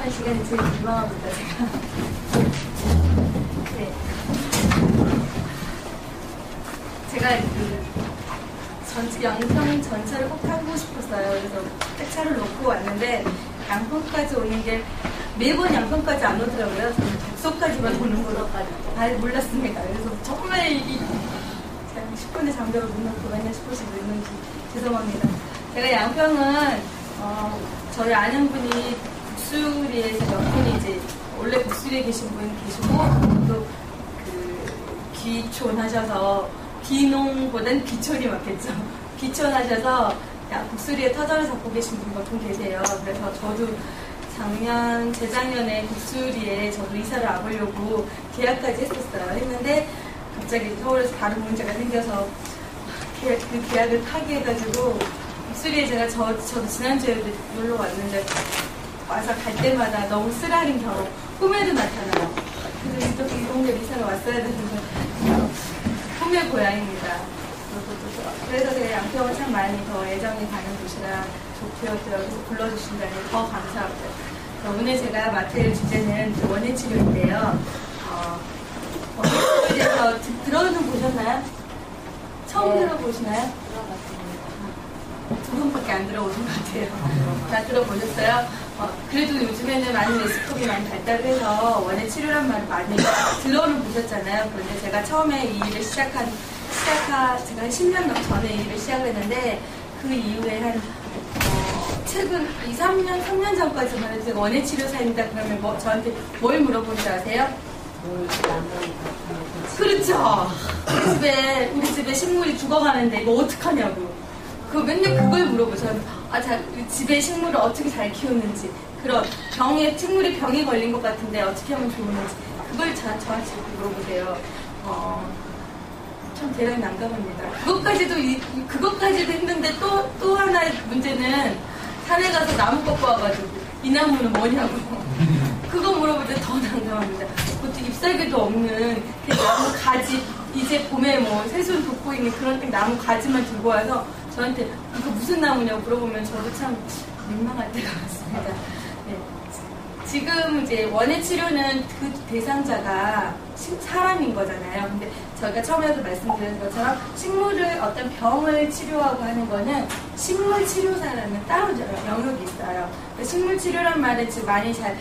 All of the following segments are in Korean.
촬영할 시간이 제일 민망합니다, 제가. 네. 제가 양평 전체를 꼭 타고 싶었어요. 그래서 택차를 놓고 왔는데 양평까지 오는 게 매번 양평까지 안 오더라고요. 저는 덕소까지만 오는 걸로 잘 몰랐습니다. 그래서 정말 제가 10분에 장벽을 못 놓고 맨날 10분씩 늦는지 죄송합니다. 제가 양평은 저희 아는 분이 국수리에서 몇 분이 이제 원래 국수리에 계신 분 계시고 또 귀촌 하셔서 귀농보단 귀촌이 맞겠죠. 귀촌 하셔서 국수리에 터전을 잡고 계신 분 몇 분 계세요. 그래서 저도 재작년에 국수리에 저도 이사를 와보려고 계약까지 했었어요. 했는데 갑자기 서울에서 다른 문제가 생겨서 그 계약을 파기해가지고 국수리에 제가 저도 지난주에 놀러 왔는데 와서 갈 때마다 너무 쓰라린 경우 꿈에도 나타나요. 그래서 또 이 동네 이사를 왔어야 되는데 꿈의 고향입니다. 그래서 제가 양평을 참 많이 더 애정이 가는 곳이라 좋고요. 여기서 불러주신다니 더 감사하고요. 오늘 제가 맡을 주제는 원예치료인데요. 원예치료에 대해서 들어는 보셨나요? 처음 들어보시나요? 두 분밖에 안 들어오신 것 같아요. 다 들어보셨어요? 그래도 요즘에는 많은 레시피가 많이 발달해서 원예치료란 말을 많이 들어는 보셨잖아요. 그런데 제가 처음에 이 일을 제가 한 10년 전에 이 일을 시작했는데 그 이후에 최근 3년 전까지만 해도 제가 원예치료사입니다. 그러면 저한테 뭘 물어보는지 아세요? 그렇죠. 우리 집에 식물이 죽어가는데 이거 어떡하냐고. 맨날 그걸 물어보죠. 집에 식물을 어떻게 잘 키우는지, 그런 식물이 병이 걸린 것 같은데 어떻게 하면 좋은지, 그걸 저한테 물어보세요. 참 대단히 난감합니다. 그것까지도 했는데 또 하나의 문제는 산에 가서 나무 꺾고 와가지고 이 나무는 뭐냐고. 그거 물어볼 때 더 난감합니다. 그것도 잎사귀도 없는 나무 가지, 이제 봄에 새순 돋고 있는 그런 나무 가지만 들고 와서 저한테 이거 무슨 나무냐고 물어보면 저도 참 민망할 때가 많습니다. 네. 지금 이제 원예치료는 그 대상자가 사람인 거잖아요. 근데 저희가 처음에도 말씀드린 것처럼 식물을 어떤 병을 치료하고 하는 거는 식물치료사라는 따로 영역이 있어요. 식물치료란 말은 지금 많이 잘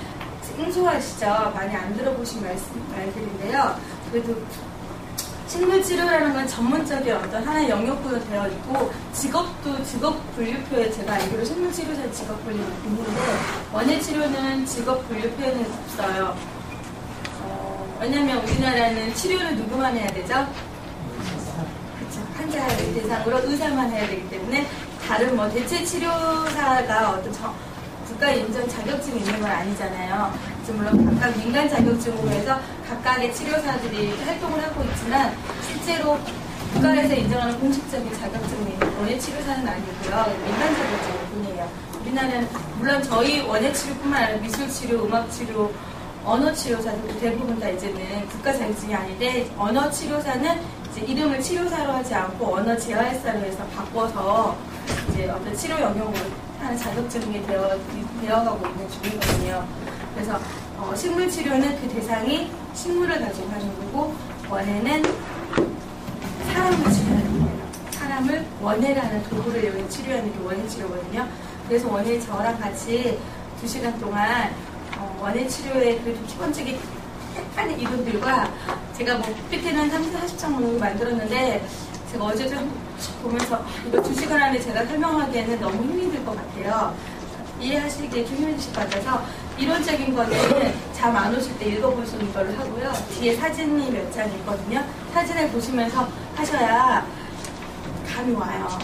생소하시죠? 많이 안 들어보신 말들인데요. 그래도 식물치료라는 건 전문적인 어떤 하나의 영역으로 되어 있고 직업 분류표에 제가 알기로 식물치료사 직업 분류가 있는데 원예치료는 직업 분류표에는 없어요. 왜냐면 우리나라는 치료를 누구만 해야 되죠? 그렇죠. 환자를 대상으로 의사만 해야 되기 때문에 다른 대체 치료사가 어떤 국가 인정 자격증이 있는 건 아니잖아요. 물론 각각 민간 자격증으로 해서 각각의 치료사들이 활동을 하고 있지만 실제로 국가에서 인정하는 공식적인 자격증이 원예치료사는 아니고요. 민간 자격증일 뿐이에요. 우리나라는 물론 저희 원예치료뿐만 아니라 미술치료, 음악치료, 언어치료사들도 대부분 다 이제는 국가 자격증이 아닌데 언어치료사는 이제 이름을 치료사로 하지 않고 언어재활사로 해서 바꿔서 이제 어떤 치료 영역으로 하는 자격증이 되어가고 있는 중이거든요. 그래서 식물치료는 그 대상이 식물을 가지고 하는 거고 원예는 사람을 치료하는 거예요. 사람을 원예라는 도구를 이용해 치료하는 게 원예치료거든요. 그래서 원예 저랑 같이 2시간 동안 원예치료의 그 기본적인 약간의 이론들과 제가 PPT는 30-40장 정도 만들었는데 제가 어제도 보면서 이거 2시간 안에 제가 설명하기에는 너무 힘이 들 것 같아요. 이해하시기에 좀 힘드실 것 같아서 이론적인 거는 잠 안 오실 때 읽어보시는 걸로 하고요. 뒤에 사진이 몇 장 있거든요. 사진을 보시면서 하셔야 감이 와요.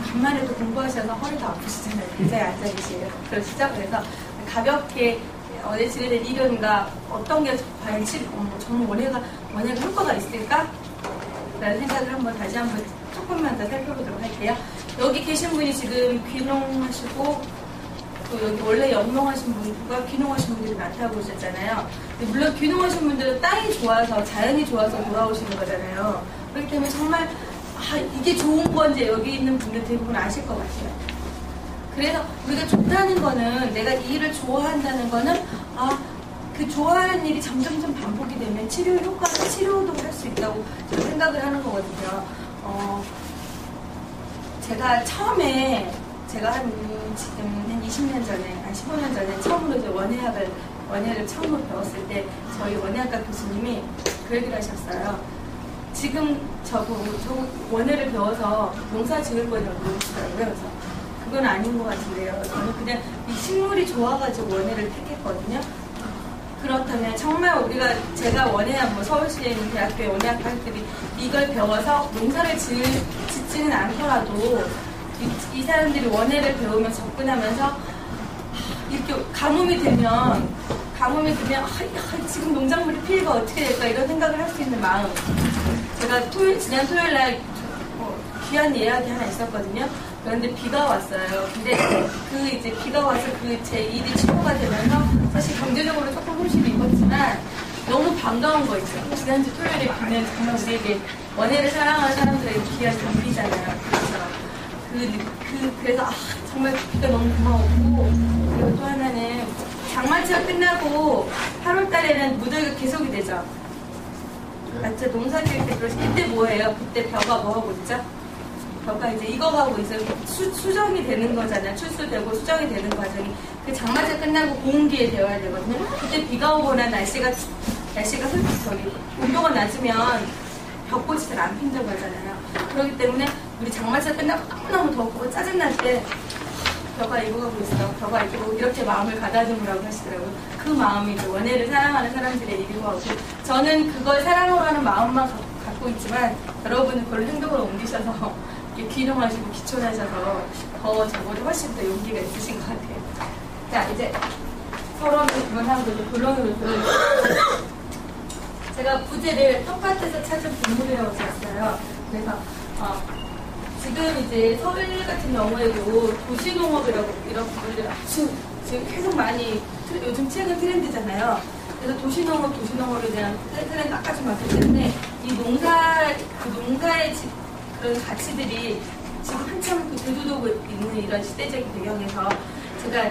간만에 또 공부하셔서 허리가 아프시잖아요. 의자에 앉아 계시고 그러시죠? 그래서 가볍게 원예치료에 대한 이론과 어떤 게 과연 정말 원예가 효과가 있을까? 라는 생각을 다시 한번 조금만 더 살펴보도록 할게요. 여기 계신 분이 지금 귀농하시고 또 여기 원래 영농하신 분과 귀농하신 분들이 많다고 하셨잖아요. 물론 귀농하신 분들은 땅이 좋아서 자연이 좋아서 돌아오시는 거잖아요. 그렇기 때문에 정말 이게 좋은 건지 여기 있는 분들 대부분 아실 것 같아요. 그래서 우리가 좋다는 거는, 내가 이 일을 좋아한다는 거는, 그 좋아하는 일이 점점점 반복이 되면 치료도 할 수 있다고 저는 생각을 하는 거거든요. 제가 지금 한 20년 전에, 한 15년 전에 처음으로 이제 원예를 처음으로 배웠을 때 저희 원예학과 교수님이 그 얘기를 하셨어요. 지금 저보고 원예를 배워서 농사 지을 거냐고 물으시더라고요. 그래서 그건 아닌 것 같은데요. 저는 그냥 이 식물이 좋아가지고 원예를 택했거든요. 그렇다면 정말 제가 원예학, 서울시에 있는 대학교의 원예학과 학생들이 이걸 배워서 농사를 짓지는 않더라도 이 사람들이 원예를 배우며 접근하면서 이렇게 가뭄이 들면 지금 농작물이 피해가 어떻게 될까 이런 생각을 할 수 있는 마음. 제가 지난 토요일날 귀한 예약이 하나 있었거든요. 그런데 비가 왔어요. 근데 이제 비가 와서 제 일이 취소가 되면서 사실 경제적으로 조금 손실이 입었지만 너무 반가운 거 있죠. 지난주 토요일에 비는 정말 우리에게 원예를 사랑하는 사람들에게 귀한 경비잖아요. 그래서 정말 비가 너무 고마웠고, 그리고 또 하나는 장마철 끝나고 8월 달에는 무더위가 계속이 되죠. 맞죠? 농사 지을 때 이때 뭐예요? 그때 벼가 뭐 하고 있죠? 벼가 이제 익어가고 이제 수정이 되는 거잖아요. 출수되고 수정이 되는 과정이 그 장마철 끝나고 고온기에 되어야 되거든요. 그때 비가 오거나 날씨가 온도가 낮으면 벚꽃이 잘 안 핀다고 하잖아요. 그렇기 때문에 우리 장마철 끝나고 너무너무 덥고 짜증날 때 벼가 익어가고 있어. 벼가 익고 이렇게 마음을 가다듬으라고 하시더라고요. 그 마음이 원예를 사랑하는 사람들의 일이고 하고, 저는 그걸 사랑으로 하는 마음만 갖고 있지만 여러분은 그걸 행동으로 옮기셔서 귀농하시고 기촌하셔서 더 저보다 훨씬 더 용기가 있으신 것 같아요. 자, 이제 서론을 그만하고 이제 본론으로 들어가겠습니다. 제가 부제를 텃밭에서 찾은 동물이라고 썼어요. 그래서 지금 이제 서울 같은 경우에도 도시농업이라고 이런 부분들 지금 계속 많이 요즘 최근 트렌드잖아요. 그래서 도시농업에 대한 트렌드 아까 좀 봤기 때문에 이 농사의 그런 가치들이 지금 한참 대두되고 있는 이런 시대적인 배경에서 제가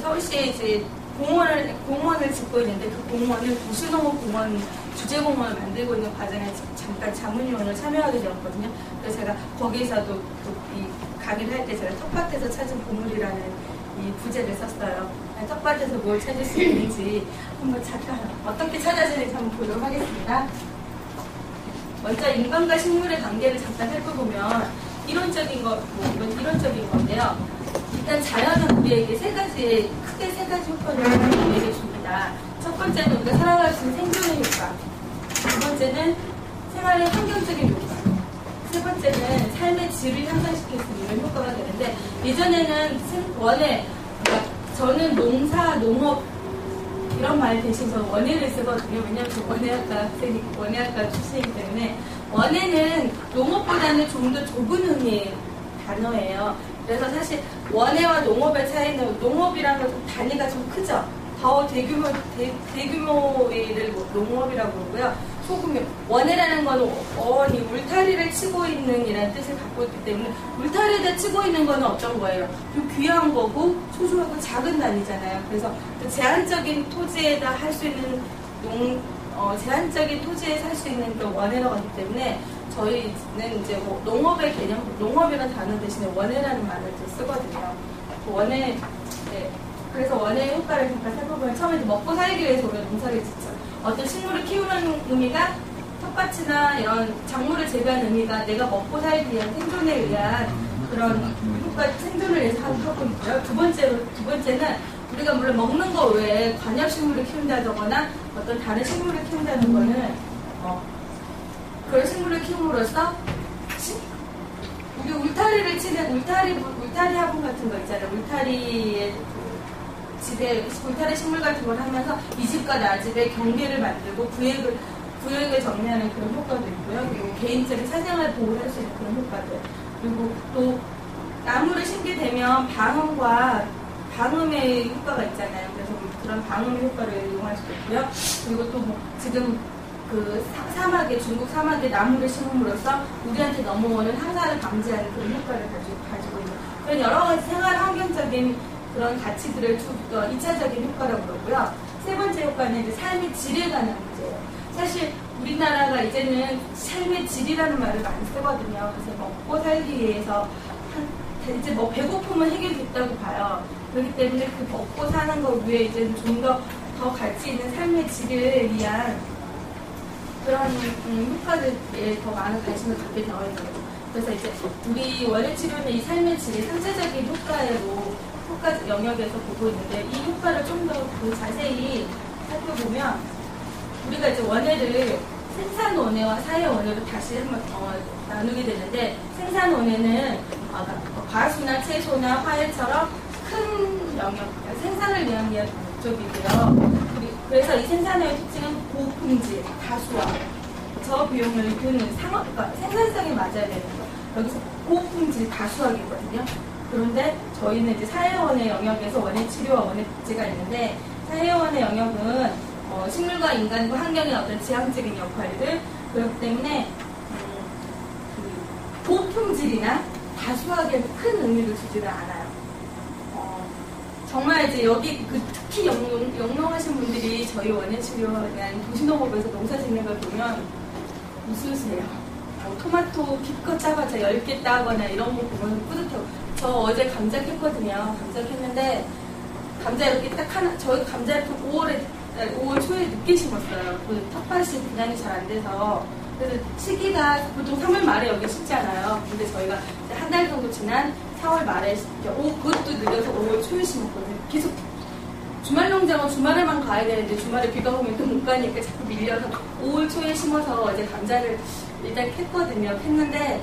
서울시에 이제 공원을 짓고 있는데 그 공원을 도시농업공원 주제공원을 만들고 있는 과정에 잠깐 자문위원으로 참여하게 되었거든요. 그래서 제가 거기서도 이 강의를 할 때 제가 텃밭에서 찾은 보물이라는 이 부제를 썼어요. 텃밭에서 뭘 찾을 수 있는지 한번 잠깐 어떻게 찾아지는지 한번 보도록 하겠습니다. 먼저 인간과 식물의 관계를 잠깐 살펴보면 이론적인 건데요. 일단 자연은 우리에게 크게 세 가지 효과를 우리에게 줍니다. 첫 번째는 우리가 살아갈 수 있는 생존의 효과. 두 번째는 생활의 환경적인 효과. 세 번째는 삶의 질을 향상시킬 수 있는 효과가 되는데, 예전에는 그러니까 저는 농업 이런 말 대신서 원예를 쓰거든요. 왜냐하면 원예학과 출신이기 때문에 원예는 농업보다는 좀 더 좁은 의미의 단어예요. 그래서 사실 원예와 농업의 차이는, 농업이라는 건 단위가 좀 크죠. 더 대규모의 농업이라고 그러고요. 소규모 원예라는 건 울타리를 치고 있는 이라는 뜻을 갖고 있기 때문에, 울타리를 치고 있는 건 어떤 거예요? 좀 귀한 거고 소중하고 작은 단위잖아요. 그래서 그 제한적인 토지에다 할 수 있는 제한적인 토지에 살 수 있는 그 원예라고 하기 때문에 저희는 이제 농업의 개념, 농업이라는 단어 대신에 원예라는 말을 쓰거든요. 원예, 그래서 원예의 효과를 잠깐 살펴보면, 처음에 먹고 살기 위해서 우리가 농사를 짓죠. 어떤 식물을 키우는 의미가, 텃밭이나 이런 작물을 재배하는 의미가 내가 먹고 살기 위한 생존에 의한 그런 효과, 생존을 위해서 하고 있고요. 두 번째는 우리가 물론 먹는 거 외에 관엽식물을 키운다거나 어떤 다른 식물을 키운다는 거는 그런 식물을 키움으로써 우리 울타리를 치는 울타리 화분 같은 거 있잖아요. 울타리 식물 같은 걸 하면서 이 집과 나 집의 경계를 만들고 구역을 정리하는 그런 효과도 있고요. 그리고 개인적인 사생활 보호를 할 수 있는 그런 효과들. 그리고 또 나무를 심게 되면 방음의 효과가 있잖아요. 그래서 그런 방음의 효과를 이용할 수도 있고요. 그리고 또 지금 사막에, 중국 사막에 나무를 심음으로써 우리한테 넘어오는 황사를 방지하는 그런 효과를 가지고 있는 그런 여러 가지 생활 환경적인 그런 가치들을 2차적인 효과라고 그러고요. 세 번째 효과는 이제 삶의 질에 관한 문제예요. 사실 우리나라가 이제는 삶의 질이라는 말을 많이 쓰거든요. 그래서 먹고 살기 위해서 이제 뭐 배고픔은 해결됐다고 봐요. 그렇기 때문에 그 먹고 사는 것 위에 이제는 좀 더 가치 있는 삶의 질을 위한 그런 효과들에 더 많은 관심을 갖게 되어 있는 거죠. 그래서 이제 우리 원예 치료는 이 삶의 질의 상대적인 효과 영역에서 보고 있는데 이 효과를 좀 더 자세히 살펴보면 우리가 이제 원예를 생산 원예와 사회 원예로 다시 한번 나누게 되는데 생산 원예는 과수나 채소나 화훼처럼 큰 영역, 생산을 위한 목적이고요. 그래서 이 생산의 특징은 고품질, 다수화, 저비용을 드는 그러니까 생산성이 맞아야 되는 거. 여기서 고품질, 다수화기거든요. 그런데 저희는 이제 사회원의 영역에서 원예 치료와 원예 복지가 있는데 사회원의 영역은 식물과 인간과 환경의 어떤 지향적인 역할들 그렇기 때문에 고품질이나 다수화기에는 큰 의미를 주지를 않아요. 정말 이제 여기 특히 영농하신 분들이 저희 원예 치료에 대한 도시농업에서 농사 짓는 걸 보면 웃으세요. 토마토 기껏 짜봤자 10개 따거나 이런 거 보면 뿌듯하고. 저 어제 감자 캤거든요. 감자 캤는데 감자 이렇게 딱 하나, 저희 감자를 5월 초에 늦게 심었어요. 그 텃밭이 분양이 잘 안 돼서. 그래서 시기가 보통 3월 말에 여기 심잖아요. 근데 저희가 한 달 정도 지난 4월 말에 그것도 늦어서 5월 초에 심었거든요. 계속 주말 농장은 주말에만 가야 되는데 주말에 비가 오면 또 못 가니까 자꾸 밀려서 5월 초에 심어서 어제 감자를 일단 캤거든요. 캤는데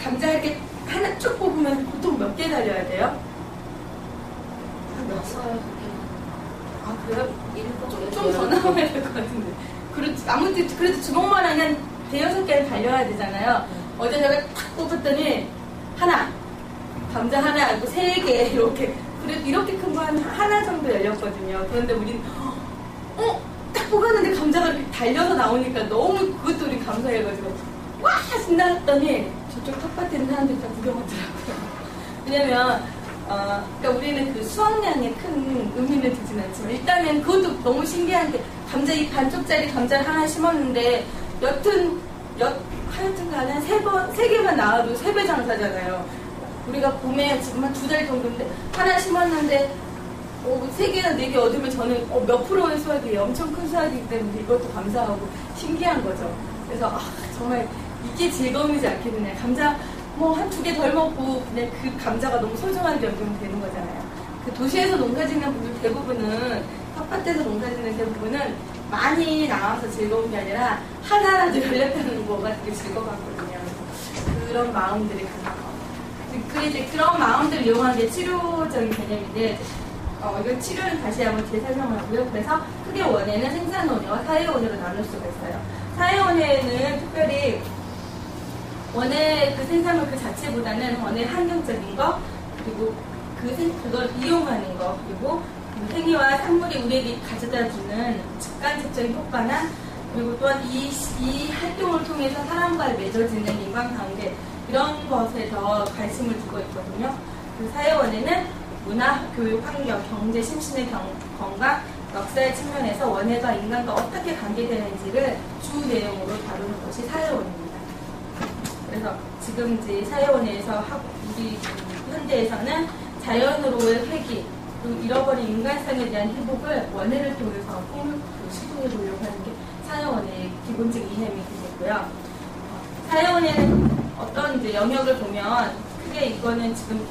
감자 이렇게 하나 쭉 뽑으면 보통 몇 개 달려야 돼요? 몇 살? 그래요? 좀 더 나와야 될 것 같은데. 아무튼 그래도 주먹만 하면 5-6개를 달려야 되잖아요. 어제 제가 탁 뽑았더니 감자 하나, 3개 이렇게. 그래도 이렇게 큰 거 하나 정도 열렸거든요. 그런데 우린 딱 뽑았는데 감자가 이렇게 달려서 나오니까 너무 그것도 우리 감사해가지고 와! 신나했더니 저쪽 텃밭에 있는 사람들이 다 구경 오더라고요. 왜냐면 그러니까 우리는 그 수확량에 큰 의미를 두진 않지만 일단은 그것도 너무 신기한 게 감자 이 반쪽짜리 감자를 하나 심었는데 하여튼 간에 3개만 나와도 3배 장사잖아요. 우리가 봄에 지금 한 2달 정도인데 하나 심었는데 3개나 4개 얻으면 저는 몇 프로의 수확이에요. 엄청 큰 수확이기 때문에 이것도 감사하고 신기한 거죠. 그래서 정말 이게 즐거움이지 않겠느냐. 감자 한 2개 덜 먹고 그냥 그 감자가 너무 소중한 경우는 되는 거잖아요. 그 도시에서 농사 짓는 분들 대부분은 텃밭에서 농사 짓는 대부분은 많이 나와서 즐거운 게 아니라 하나라도 열렸다는 거가 되게 즐거웠거든요. 그런 마음들이 강하고 그런 마음들을 이용하는 게 치료적인 개념인데 이건 치료는 다시 한번 재설명을 하고요. 그래서 크게 원예는 생산 원예와 사회 원예로 나눌 수가 있어요. 사회 원예는 특별히 원예 그 생산물 그 자체보다는 원예 환경적인 거 그리고 그걸 이용하는 거 그리고 행위와 산물이 우리에게 가져다주는 직간접적인 효과나 그리고 또한 이 활동을 통해서 사람과 맺어지는 인간관계 이런 것에 더 관심을 두고 있거든요. 그 사회원예는 문화, 교육, 환경, 경제, 심신의 건강, 역사의 측면에서 원예가 인간과 어떻게 관계되는지를 주 내용으로 다루는 것이 사회원예입니다. 그래서 지금 이제 사회원예에서 우리 현대에서는 자연으로의 회귀, 또 잃어버린 인간성에 대한 회복을 원예를 통해서 시도해 보려고 하는 게 사회원예의 기본적인 이념이 되겠고요. 사회원예는 어떤 이제 영역을 보면 크게 이거는 지금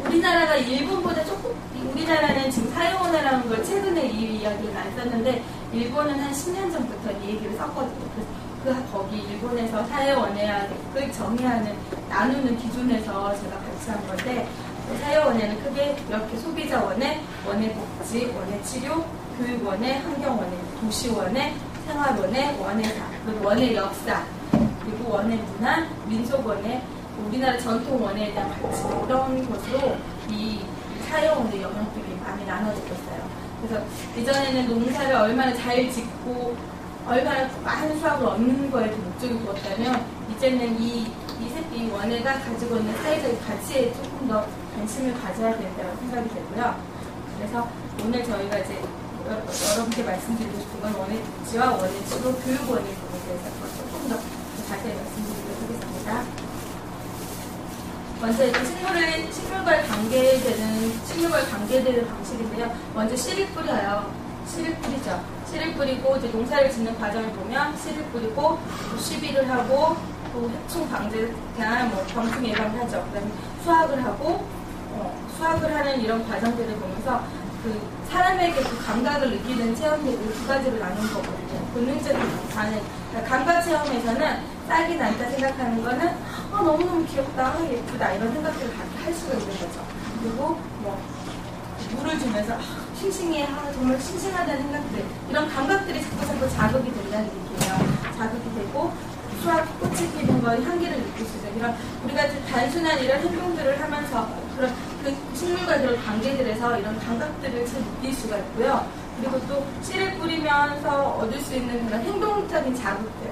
우리나라가 일본보다 조금 우리나라는 지금 사회원예라는 걸 최근에 이 이야기를 안 썼는데 일본은 한 10년 전부터 이 얘기를 썼거든요. 그래서 거기 일본에서 사회원예를 정의하는 나누는 기준에서 제가 같이 한 건데 사회원예는 크게 이렇게 소비자 원예, 원예 복지, 원예 치료, 교육 원예, 환경 원예, 도시 원예, 생활 원예, 원예사, 그리고 원예 역사, 그리고 원예 문화, 민속 원예, 우리나라 전통 원예에 대한 가치 이런 것으로 이 사회원예 영역들이 많이 나눠지고 있어요. 그래서 예전에는 농사를 얼마나 잘 짓고 얼마나 많은 수학을 얻는 거에 목적이 두었다면 이제는 이 원회가 가지고 있는 사회적 가치에 조금 더 관심을 가져야 된다고 생각이 되고요. 그래서 오늘 저희가 이제 여러분께 말씀드리고 싶은 건 원회 복지와 원회 치료 교육원의 부분에 대해서 조금 더 자세히 말씀드리도록 하겠습니다. 먼저 이제 식물과 관계되는 방식인데요. 먼저 씨를 뿌려요. 씨를 뿌리죠. 씨를 뿌리고 이제 농사를 짓는 과정을 보면 씨를 뿌리고 시비를 하고 또 해충 방제나 뭐 병충 예방을 하죠. 그다음에 수확을 하고 수확을 하는 이런 과정들을 보면서 그 사람에게 그 감각을 느끼는 체험들을 두 가지로 나눈 거거든요. 본능적인 반응. 그러니까 감각 체험에서는 쌀이 난다 생각하는 거는 너무너무 귀엽다, 예쁘다 이런 생각들을 할 수가 있는 거죠. 그리고 뭐 물을 주면서 싱싱해, 정말 싱싱하다는 생각들, 이런 감각들이 자꾸 자극이 된다는 얘기예요. 자극이 되고 수확 꽃이 피는 거, 향기를 느낄 수 있는 이런 우리가 단순한 이런 행동들을 하면서 그런 그 식물과 그런 관계들에서 이런 감각들을 잘 느낄 수가 있고요. 그리고 또 씨를 뿌리면서 얻을 수 있는 그런 행동적인 자극들,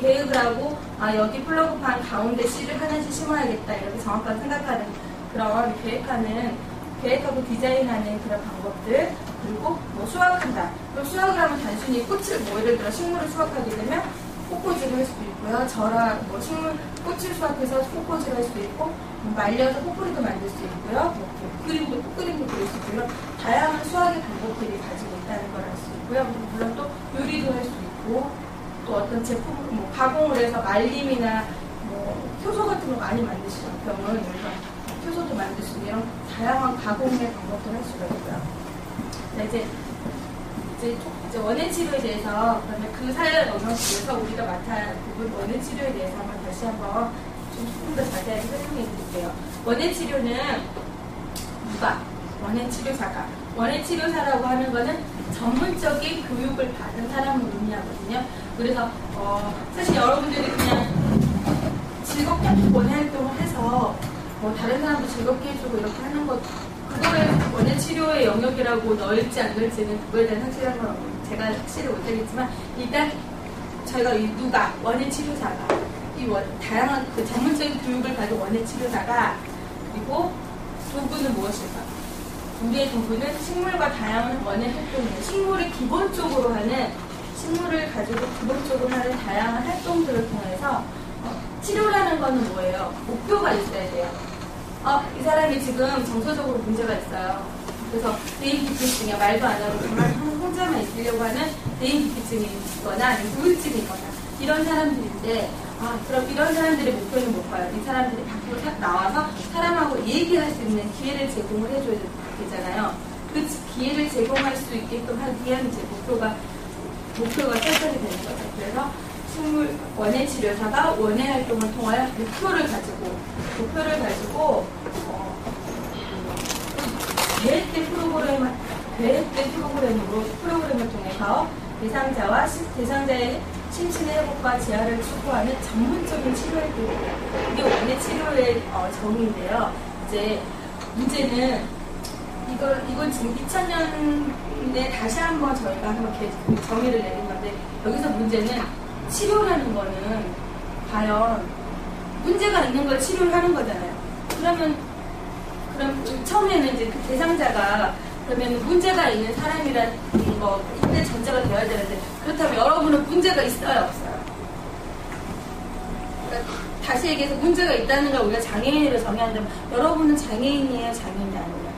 계획을 하고 여기 플러그판 가운데 씨를 하나씩 심어야겠다 이렇게 정확하게 생각하는 그런 계획하고 디자인하는 그런 방법들, 그리고 뭐 수확한다. 그럼 수확을 하면 단순히 꽃을 뭐 예를 들어 식물을 수확하게 되면 꽃꽂이를 할 수도 있고요. 식물 꽃을 수확해서 꽃꽂이를 할 수도 있고 말려서 꽃뿌리도 만들 수 있고요. 꽃그림도 그릴 수 있고요. 다양한 수확의 방법들이 가지고 있다는 걸 알 수 있고요. 물론 또 요리도 할 수 있고 또 어떤 제품을 뭐 가공을 해서 말림이나 뭐 효소 같은 거 많이 만드시죠. 병은 효소도 만들 수 있는 이런 다양한 가공의 방법도 할 수가 있고요. 자, 이제 원예 치료에 대해서 그러면 그 사회를 넘어서면서 우리가 맡아야 할 부분 원예 치료에 대해서 다시 한번 조금 더 자세하게 설명해 드릴게요. 원예 치료는 원예 치료사가 원예 치료사라고 하는 거는 전문적인 교육을 받은 사람을 의미하거든요. 그래서 사실 여러분들이 그냥 즐겁게 원예 활동을 해서 뭐 다른 사람도 즐겁게 해주고 이렇게 하는 것 그거를 원예 치료의 영역이라고 넣을지 안 넣을지는 그거에 대한 확실한 건 제가 확실히 못하겠지만 일단 저희가 원예 치료사가 다양한 그 전문적인 교육을 가진 원예 치료사가 그리고 도구는 무엇일까? 우리의 도구는 식물과 다양한 원예 활동이에요. 식물을 가지고 기본적으로 하는 다양한 활동들을 통해서 치료라는 거는 뭐예요? 목표가 있어야 돼요. 이 사람이 지금 정서적으로 문제가 있어요. 그래서 대인기피증이야. 말도 안 하고 정말 혼자만 있으려고 하는 대인기피증이 있거나 아니면 우울증이 있거나 이런 사람들인데 그럼 이런 사람들의 목표는 뭘까요? 이 사람들이 밖으로 딱 나와서 사람하고 얘기할 수 있는 기회를 제공을 해줘야 되잖아요. 그 기회를 제공할 수 있게끔 하기 위한 이제 목표가 설정이 되는 거죠. 그래서 식물 원예 치료사가 원예 활동을 통하여 목표를 가지고 계획된 프로그램을 통해서 대상자의 심신의 회복과 재활을 추구하는 전문적인 치료 활동이에요. 이게 원예 치료의 정의인데요. 이제 문제는 이건 지금 2000년에 다시 한번 저희가 한번 정의를 내린 건데 여기서 문제는 치료라는 거는 과연 문제가 있는 걸 치료를 하는 거잖아요. 그럼 처음에는 이제 그 대상자가 그러면 문제가 있는 사람이라는 거 이때 전제가 되어야 되는데 그렇다면 여러분은 문제가 있어요, 없어요? 그러니까 다시 얘기해서 문제가 있다는 걸 우리가 장애인으로 정의한다면 여러분은 장애인이에요, 장애인이 아니에요?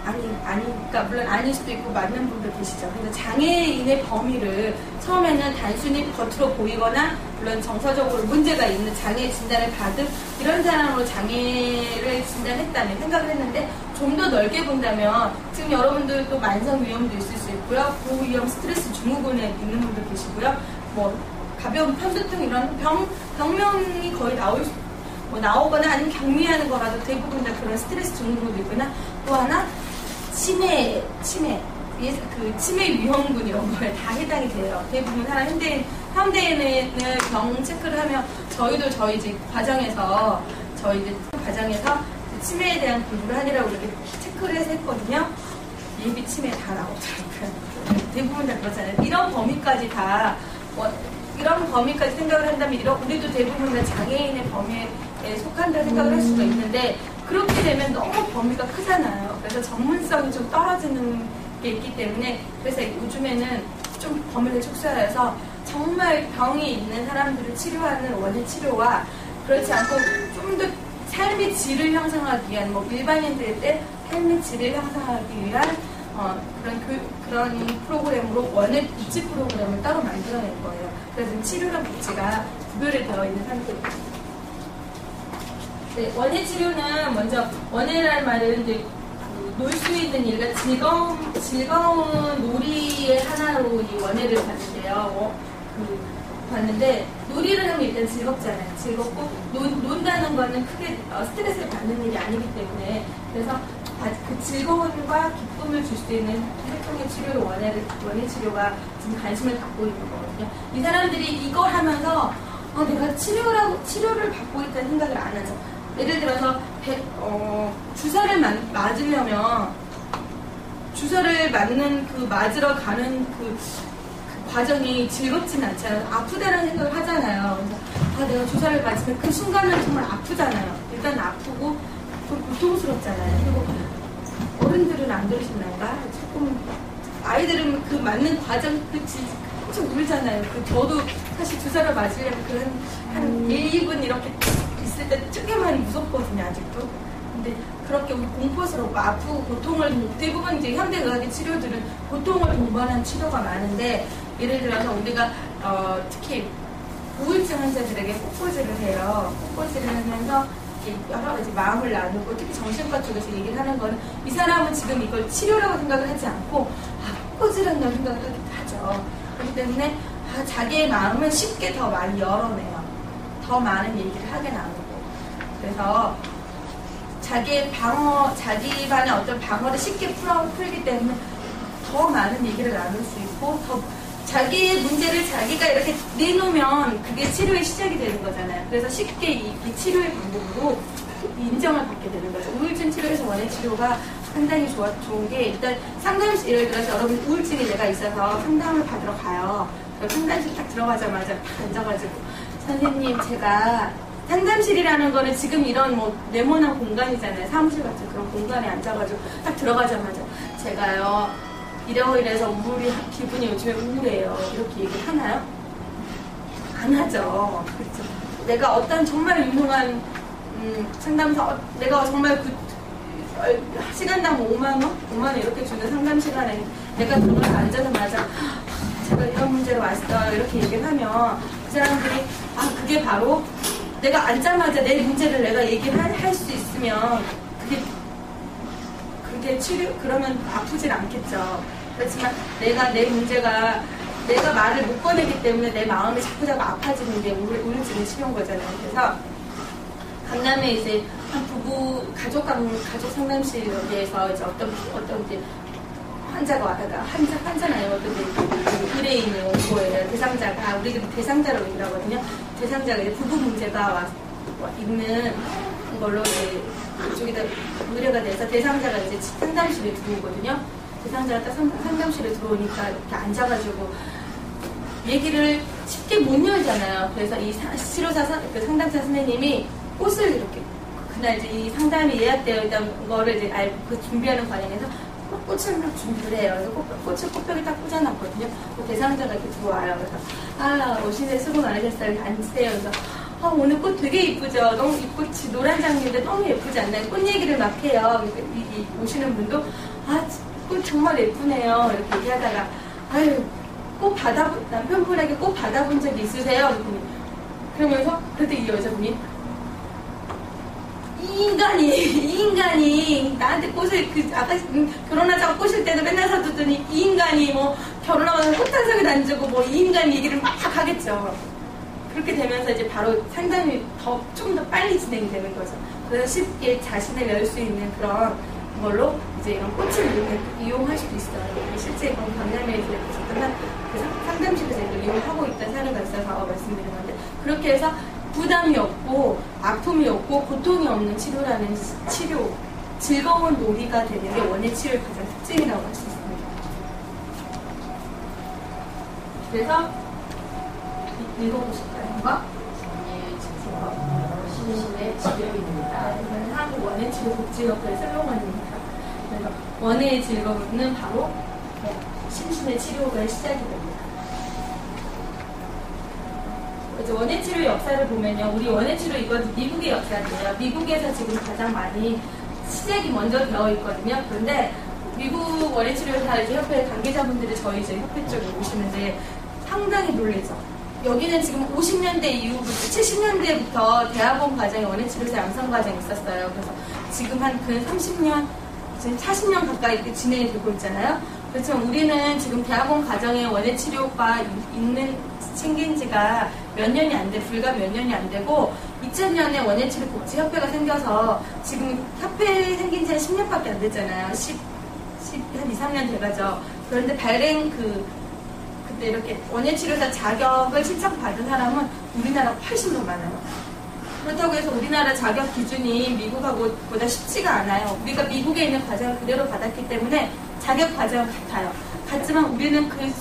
그러니까 물론 아닐 수도 있고 맞는 분도 계시죠. 근데 장애인의 범위를 처음에는 단순히 겉으로 보이거나 물론 정서적으로 문제가 있는 장애 진단을 받은 이런 사람으로 장애를 진단했다면 생각을 했는데 좀 더 넓게 본다면 지금 여러분들도 만성 위염도 있을 수 있고요. 고위험 스트레스 증후군에 있는 분도 계시고요. 뭐 가벼운 편두통 이런 병명이 거의 나오거나 아니면 경미하는 거라도 대부분 다 그런 스트레스 증후군도 있거나 또 하나 치매 위험군 이런 거에 다 해당이 돼요. 대부분 사람 현대인을 병 체크를 하면 저희도 저희 이제 과정에서 치매에 대한 공부를 하느라고 이렇게 체크를 해서 했거든요. 인비 치매 다 나오더라고요. 대부분 다 그렇잖아요. 이런 범위까지 다 이런 범위까지 생각을 한다면 우리도 대부분 다 장애인의 범위에 속한다 생각을 할 수가 있는데 그렇게 되면 너무 범위가 크잖아요. 그래서 전문성이 좀 떨어지는 게 있기 때문에 그래서 요즘에는 좀 범위를 축소해서 정말 병이 있는 사람들을 치료하는 원예 치료와 그렇지 않고 좀 더 삶의 질을 향상하기 위한 일반인들 때 삶의 질을 향상하기 위한 그런 프로그램으로 원예 복지 프로그램을 따로 만들어낸 거예요. 그래서 치료랑 복지가 구별이 되어 있는 상태입니다. 네, 원예 치료는 먼저 원예라는 말은 이제 놀 수 있는 일과 즐거운 놀이의 하나로 이 원예를 봤는데요. 봤는데 놀이를 하면 일단 즐겁잖아요. 즐겁고 논다는 거는 크게 스트레스를 받는 일이 아니기 때문에 그래서 그 즐거움과 기쁨을 줄 수 있는 활동의 치료로 원예 치료가 지금 관심을 갖고 있는 거거든요. 이 사람들이 이거 하면서 내가 치료를 받고 있다는 생각을 안 하죠. 예를 들어서 주사를 맞으려면 주사를 맞는 맞으러 가는 그 과정이 즐겁진 않잖아요. 아프다는 생각을 하잖아요. 그래서 내가 주사를 맞으면 그 순간은 정말 아프잖아요. 일단 아프고 좀 고통스럽잖아요. 그리고 어른들은 안 그러시나요? 조금 아이들은 그 맞는 과정 엄청 울잖아요. 저도 사실 주사를 맞으려면 한 1, 2분 이렇게 있을 때 되게 많이 무섭거든요, 아직도. 근데 그렇게 공포스럽고 아프고 고통을 대부분 이제 현대의학의 치료들은 고통을 동반한 치료가 많은데 예를 들어서 우리가 특히 우울증 환자들에게 꽃꽂이를 해요. 꽃꽂이를 하면서 여러 가지 마음을 나누고 특히 정신과 쪽에서 얘기를 하는 거는 이 사람은 지금 이걸 치료라고 생각을 하지 않고 꽃꽂이라는 생각을 하죠. 그렇기 때문에 자기의 마음을 쉽게 더 많이 열어내요. 더 많은 얘기를 하게 나누고 그래서 자기만의 어떤 방어를 쉽게 풀기 때문에 더 많은 얘기를 나눌 수 있고 더 자기의 문제를 자기가 이렇게 내놓으면 그게 치료의 시작이 되는 거잖아요. 그래서 쉽게 이 치료의 방법으로 인정을 받게 되는 거죠. 우울증 치료에서 원예 치료가 상당히 좋은 게 일단 상담실 예를 들어서 여러분 우울증이 내가 있어서 상담을 받으러 가요. 상담실 딱 들어가자마자 딱 앉아가지고 선생님 제가 상담실이라는 거는 지금 이런 네모난 공간이잖아요. 사무실 같은 그런 공간에 앉아가지고 딱 들어가자마자 제가요 이래서 기분이 요즘에 우울해요. 이렇게 얘기를 하나요? 안 하죠. 그렇죠. 내가 어떤 정말 유명한 상담사, 내가 정말 시간당 5만 원 이렇게 주는 상담 시간에 내가 들어가서 앉아자마자 제가 이런 문제로 왔어요. 이렇게 얘기를 하면 그 사람들이 그게 바로 내가 앉자마자 내 문제를 내가 얘기를 할 수 있으면 그게 그러면 아프질 않겠죠. 그렇지만 내 문제가 내가 말을 못 꺼내기 때문에 내 마음이 자꾸 아파지는 게 우울증의 치료인 거잖아요. 그래서 강남에 이제 한 부부 가족 상담실에서 이제 어떤 이제 환자가 와다가 환자나요. 어떤 의뢰인이 온 거예요. 대상자가 우리 대상자로 얘기하거든요. 대상자가 이제 부부 문제가 있는 걸로 이제 이쪽에다 의뢰가 돼서 대상자가 이제 상담실에 들어오거든요. 대상자가 딱 상담실에 들어오니까 이렇게 앉아가지고 얘기를 쉽게 못 열잖아요. 그래서 이 치료사 상담사 선생님이 꽃을 이렇게 그날 이제 이 상담이 예약되어 있던 거를 이제 준비하는 과정에서 꽃을 막 준비를 해요. 그래서 꽃을 꽃벽에 딱 꽂아놨거든요. 대상자가 이렇게 들어와요. 그래서 오신데 수고 많으셨어요. 앉으세요. 그래서 오늘 꽃 되게 이쁘죠. 너무 이 꽃이 노란 장미인데 너무 예쁘지 않나요? 꽃 얘기를 막 해요. 오시는 분도 꽃 정말 예쁘네요. 이렇게 얘기하다가 남편분에게 꽃 받아본 적이 있으세요? 그러면서 그때 이 여자분이 이 인간이 나한테 꽃을 아까 결혼하자고 꼬실 때도 맨날 사주더니 이 인간이 결혼하고 꽃 한 송이 안 주고 이 인간 얘기를 막 하겠죠. 그렇게 되면서 이제 바로 상담이 좀 더 빨리 진행이 되는 거죠. 그래서 쉽게 자신을 열 수 있는 그런 걸로 이제 이런 꽃을 이용할 수도 있어요. 실제 강남에 있었던 상담실에서 이용하고 있던 사례가 있어서 말씀드린 건데 그렇게 해서 부담이 없고 아픔이 없고 고통이 없는 치료라는 치료 즐거운 놀이가 되는 게 원예치료의 가장 특징이라고 할 수 있습니다. 그래서 읽어보실까요? 신신의 지령입니다. 이건 한국원예치료복지협회 슬로건입니다. 그래서 원예의 즐거움은 바로 심신의 치료가 시작이 됩니다. 이제 원예치료 역사를 보면요, 우리 원예치료 이건 미국의 역사인데요. 미국에서 지금 가장 많이 시작이 먼저 되어 있거든요. 그런데 미국 원예치료사 협회 관계자분들이 저희 이제 협회 쪽에 오시는데 상당히 놀라죠. 여기는 지금 50년대 이후부터 70년대부터 대학원 과정에 원예치료사 양성 과정이 있었어요. 그래서 지금 한 근 30년, 지금 40년 가까이 이렇게 진행이 되고 있잖아요. 그렇지만 우리는 지금 대학원 과정에 원예치료가 있는 생긴 지가 몇 년이 안 돼, 불과 몇 년이 안 되고 2000년에 원예치료 복지협회가 생겨서 지금 협회 생긴 지 한 10년밖에 안 됐잖아요. 한 2, 3년 돼가죠. 그런데 발행 그때 이렇게 원예치료사 자격을 신청받은 사람은 우리나라 훨씬 더 많아요. 그렇다고 해서 우리나라 자격 기준이 미국하고보다 쉽지가 않아요. 우리가 미국에 있는 과정을 그대로 받았기 때문에 자격 과정은 같아요. 같지만 우리는 그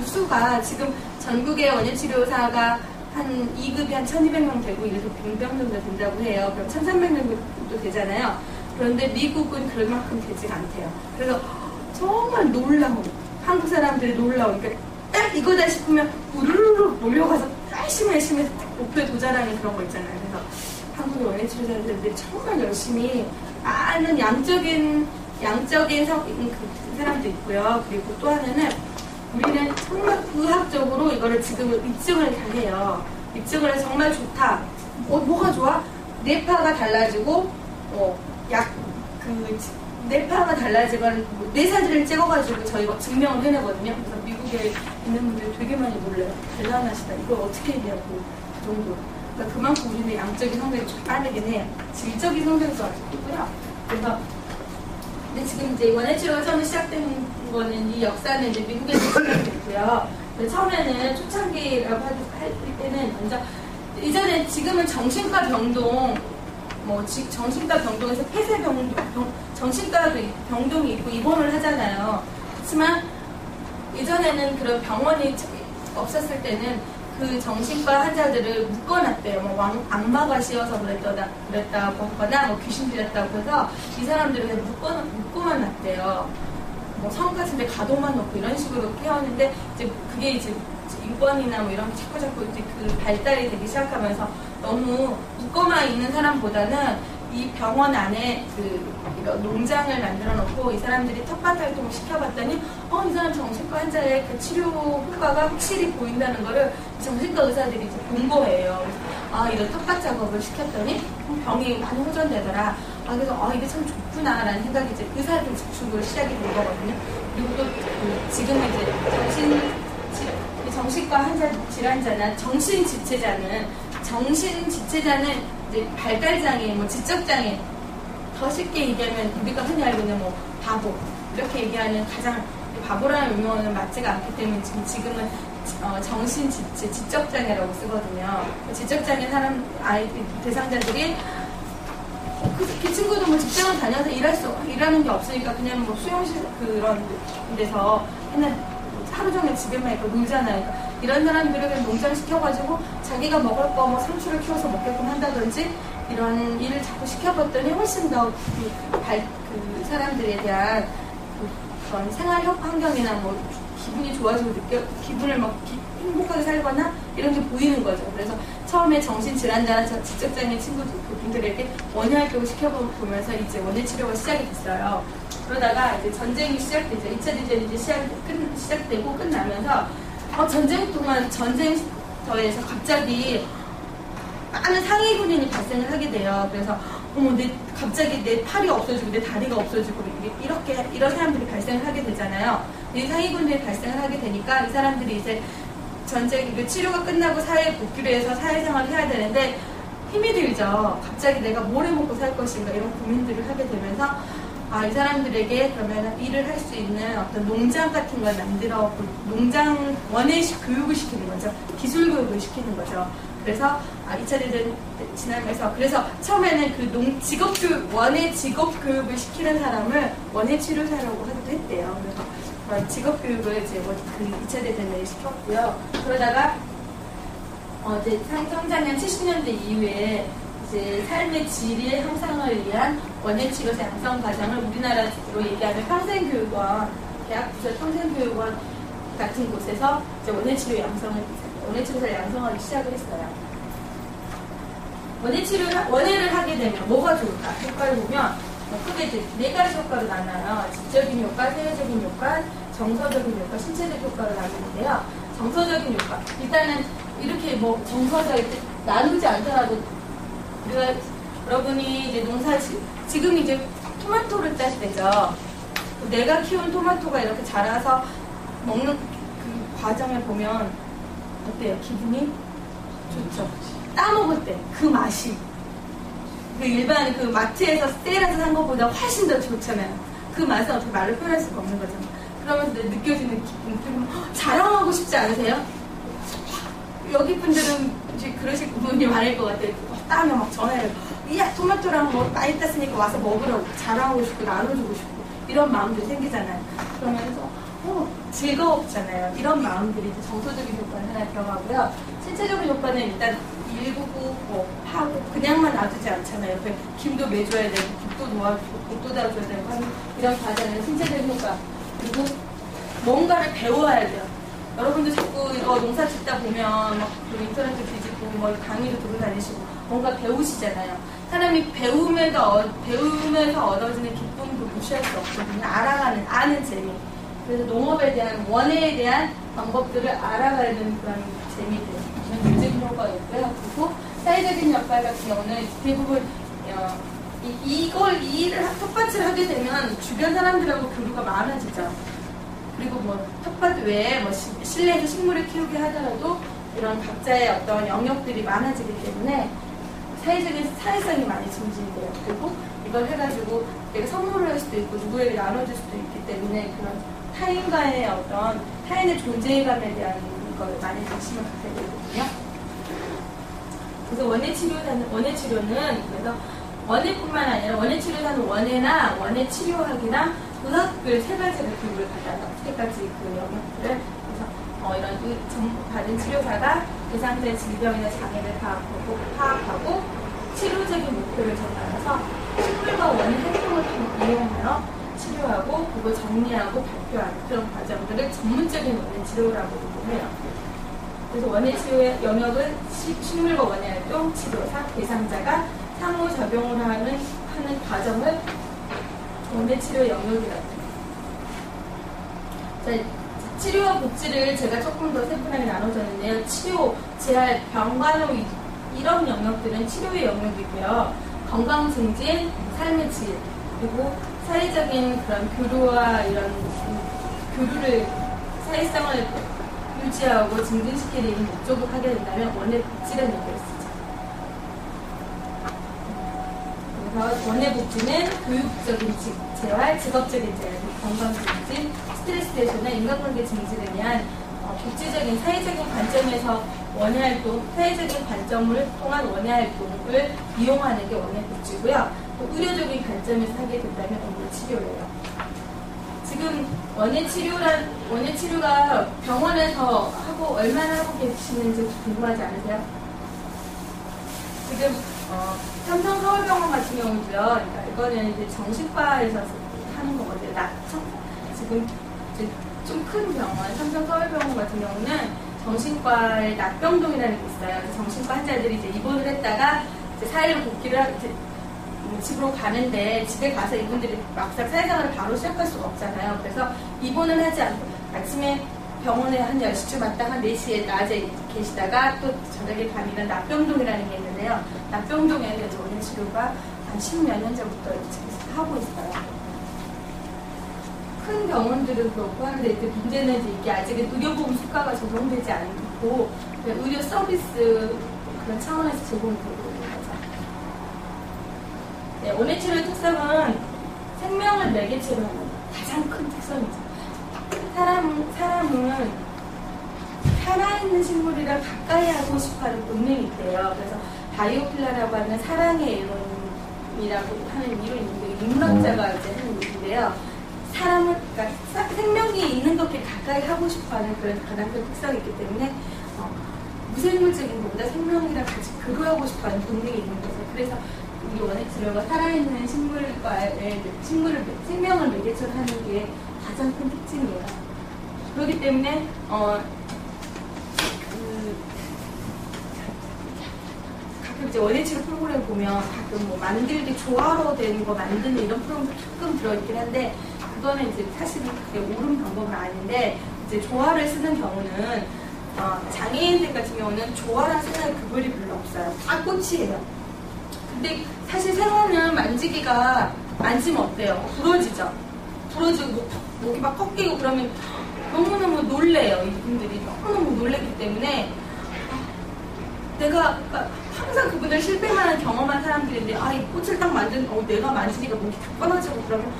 수가 지금 전국의 원예치료사가 한 2급이 한 1200명 되고 1급 100명 정도 된다고 해요. 그럼 1300명 정도 되잖아요. 그런데 미국은 그만큼 되지가 않대요. 그래서 정말 놀라운, 한국 사람들이 놀라운, 그러니까 딱 이거다 싶으면 우르르르 몰려가서 열심히 목표에 도달하는 그런 거 있잖아요. 그래서 한국의 원예치료사들이 정말 열심히 많은 양적인 사람도 있고요. 그리고 또 하나는 우리는 정말 의학적으로 이거를 지금 입증을 다 해요. 입증을 해서 정말 좋다. 뭐가 좋아? 뇌파가 달라지고, 뇌파가 달라지건 뇌사진을 찍어가지고 저희가 증명을 해내거든요. 그래서 미국에 있는 분들이 되게 많이 놀래요. 대단하시다. 이걸 어떻게 했냐고. 그 정도. 그러니까 그만큼 우리는 양적인 성격이 좀 빠르긴 해요. 질적인 성격도 아주 크고요. 그래서 근데 지금 이제 원예치료가 처음 시작된 거는 이 역사는 이제 미국에서 시작됐고요. 처음에는 초창기라고 할 때는 먼저 이전에 지금은 정신과 병동 정신과 병동에서 폐쇄 정신과 병동이 있고 입원을 하잖아요. 그렇지만 예전에는 그런 병원이 없었을 때는 그 정신과 환자들을 묶어놨대요. 악마가 씌어서 그랬다고 하거나 귀신 들였다고 해서 이 사람들을 그냥 묶어만 놨대요. 성 같은 데 가둬만 놓고 이런 식으로 해왔는데 이제 그게 이제 인권이나 이런 게 자꾸 이제 그 발달이 되기 시작하면서 너무 묶어만 있는 사람보다는 이 병원 안에 농장을 만들어 놓고 이 사람들이 텃밭 활동을 시켜봤더니 이 사람 정신과 환자의 그 치료 효과가 확실히 보인다는 거를 정신과 의사들이 이제 본 거예요. 이런 텃밭 작업을 시켰더니 병이 많이 호전되더라. 그래서 이게 참 좋구나라는 생각이 이제 의사들 집중으로 시작이 된 거거든요. 그리고 또 지금은 이제 정신과 환자 질환자나 정신지체자는 이제 발달장애, 지적장애, 더 쉽게 얘기하면 우리가 흔히 알고 있는 바보 이렇게 얘기하는 가장 바보라는 의미는 맞지가 않기 때문에 지금은 정신지체, 지적장애라고 쓰거든요. 지적장애 대상자들이 그 친구도 직장을 다녀서 일하는 게 없으니까 그냥 수용실 그런 데서 맨날 하루 종일 집에만 있고 놀잖아요. 그러니까 이런 사람들을 그냥 농장 시켜가지고 자기가 먹을 거 상추를 키워서 먹게끔 한다든지 이런 일을 자꾸 시켜봤더니 훨씬 더 그 사람들에 대한 그런 생활 환경이나 기분이 좋아지고 기분을 행복하게 살거나 이런 게 보이는 거죠. 그래서 처음에 정신질환자나 지적장애 친구분들에게 원예활동을 시켜보면서 이제 원예치료가 시작이 됐어요. 그러다가 이제 전쟁이 시작되죠. 2차 대전이 이제 시작되고 끝나면서 전쟁 동안 전쟁터에서 갑자기 많은 상해 군인이 발생을 하게 돼요. 그래서 갑자기 내 팔이 없어지고 내 다리가 없어지고 이런 사람들이 발생을 하게 되잖아요. 이 상해 군인이 발생을 하게 되니까 이 사람들이 이제 치료가 끝나고 사회에 복귀를 해서 사회생활을 해야 되는데 힘이 들죠. 갑자기 내가 뭘 해먹고 살 것인가 이런 고민들을 하게 되면서 이 사람들에게 그러면 일을 할 수 있는 어떤 농장 같은 걸 만들어 농장 원예식 교육을 시키는 거죠. 기술 교육을 시키는 거죠. 그래서 2차 대전 지나면서 그래서 처음에는 그 직업 교육 원예 직업 교육을 시키는 사람을 원예 치료사라고 하기도 했대요. 그래서 직업 교육을 이제 그 2차 대전에 시켰고요. 그러다가 이제 성장년 70년대 이후에 이제 삶의 질의 향상을 위한 원예치료사 양성 과정을 우리나라로 얘기하는 평생교육원, 대학부설 평생교육원 같은 곳에서 이제 원예치료사 양성을 시작을 했어요. 원예를 하게 되면 뭐가 좋을까? 효과를 보면 크게 이제 4가지 효과로 나눠요. 질적인 효과, 생리적인 효과, 정서적인 효과, 신체적 효과로 나누는데요. 정서적인 효과. 일단은 이렇게 정서적인 나누지 않더라도 여러분이 이제 지금 이제 토마토를 딸 때죠. 내가 키운 토마토가 이렇게 자라서 먹는 그 과정을 보면 어때요? 기분이 좋죠. 따먹을 때 그 맛이 그 일반 그 마트에서 세일해서 산 것보다 훨씬 더 좋잖아요. 그 맛은 어떻게 말로 표현할 수가 없는 거잖아요. 그러면서 느껴지는 기분, 그리고 자랑하고 싶지 않으세요? 여기 분들은 이제 그러실 분이 많을 것 같아요. 따면 막 전화를 야 토마토랑 많이 땄으니까 와서 먹으라고 자랑하고 싶고 나눠주고 싶고 이런 마음도 생기잖아요. 그러면서 즐거웠잖아요. 이런 마음들이 이제 정서적인 효과는 하나 들어가고요. 신체적인 효과는 일단 199 하고 그냥만 놔두지 않잖아요. 옆에 김도 매줘야 되고 국도 도와주고 국도 도와줘야 되고 하는 이런 과정은 신체적인 효과. 그리고 뭔가를 배워야 돼요. 여러분들 자꾸 이거 농사 짓다 보면 막 인터넷도 뒤집고 강의도 들고 다니시고 뭔가 배우시잖아요. 사람이 배우면서 얻어지는 기쁨도 무시할 수 없거든요. 아는 재미. 그래서 농업에 대한 원예에 대한 방법들을 알아가는 그런 재미들. 물질적인 효과가 있고요. 그리고 사회적인 역할 같은 경우는 대부분 이 일을 텃밭을 하게 되면 주변 사람들하고 교류가 많아지죠. 그리고 텃밭 외에 실내에서 식물을 키우게 하더라도 이런 각자의 어떤 영역들이 많아지기 때문에 사회성이 많이 증진돼요. 그리고 이걸 해가지고 내가 선물을 할 수도 있고 누구에게 나눠줄 수도 있기 때문에 그런 타인과의 어떤 타인의 존재감에 대한 걸 많이 관심을 갖게 되거든요. 그래서 원예치료는 그래서 원예뿐만 아니라 원예치료사는 원예나 원예치료학이나 의학을 3가지를 교육을 받아요. 3가지 그 영역들을. 그래서 이런 받은 치료사가 대상자의 질병이나 장애를 파악하고 치료적인 목표를 정하여서 식물과 원예 활동을 이용하여 치료하고 그걸 정리하고 발표하는 그런 과정들을 전문적인 원예치료라고 해요. 그래서 원예치료의 영역은 식물과 원예활동, 치료사, 대상자가 상호작용을 하는 과정을 원예치료 영역이라고 해요. 치료와 복지를 제가 조금 더 세분하게 나눠줬는데요. 치료, 재활, 병간호 이런 영역들은 치료의 영역이고요. 건강 증진, 삶의 질, 그리고 사회적인 그런 교류와 이런 교류를 사회성을 유지하고 증진시키는 목적을 하게 된다면 원예 복지라는 얘기를 쓰죠. 그래서 원예 복지는 교육적인 재활, 직업적인 재활, 건강 증진, 스트레스 해소나 인간관계 증진에 대한 복지적인 사회적인 관점에서 원예활동, 사회적인 관점을 통한 원예활동을 이용하는 게 원예복지고요. 또 의료적인 관점에서 하게 된다면 원예치료예요. 지금 원예치료가 병원에서 얼마나 하고 계시는지 궁금하지 않으세요? 지금 삼성 서울병원 같은 경우도요. 그러니까 이거는 이제 정신과에서 하는 거거든요. 지금 좀 큰 병원, 삼성 서울병원 같은 경우는 정신과에 낙병동이라는 게 있어요. 정신과 환자들이 이제 입원을 했다가 이제 4일 복귀를 집으로 가는데 집에 가서 이분들이 막상 사회생활을 바로 시작할 수가 없잖아요. 그래서 입원을 하지 않고 아침에 병원에 한 10시쯤 왔다가 4시에 낮에 계시다가 또 저녁에 가면 낙병동이라는 게 있는데요. 낙병동에 대해서 원예치료가 한 10몇 년 전부터 하고 있어요. 큰 병원들은 그렇고 하는데 이제 문제는 이게 아직은 의료보험 수가가 적용되지 않고 의료 서비스 그런 차원에서 제공이 되고 있는 거죠. 네, 원예치료의 특성은 생명을 매개체로 하는 가장 큰 특성이죠. 사람은 살아있는 식물이랑 가까이 하고 싶어하는 본능이 있대요. 그래서 바이오필라라고 하는 사랑의 이론이라고 하는 이론인데, 인문학자가 이제 하는 얘기인데요. 사람은, 그러니까 생명이 있는 것에 가까이 하고 싶어하는 그런 가장 큰 특성이 있기 때문에 무생물적인 것보다 생명이랑 같이 교류하고 싶어하는 본능이 있는 거죠. 그래서 우리 원액 치료가 살아있는 생명을 매개체로 하는 게 가장 큰 특징이에요. 그렇기 때문에 가끔 이제 원액 치료 프로그램 보면 가끔 뭐 만들기 조화로 된 거 만드는 이런 프로그램도 가끔 들어있긴 한데, 그거는 이제 사실은 그게 옳은 방법은 아닌데, 이제 조화를 쓰는 경우는 장애인들 같은 경우는 조화랑 생각의 구별이 별로 없어요. 다 꽃이에요. 근데 사실 생화는 만지면 어때요? 부러지죠? 부러지고 목이 막 꺾이고 그러면 너무너무 놀래요. 이분들이 너무너무 놀랬기 때문에 내가 항상 그분들 실패만 한 경험한 사람들인데 이 꽃을 딱 내가 만지니까 목이 다 끊어지고 그러면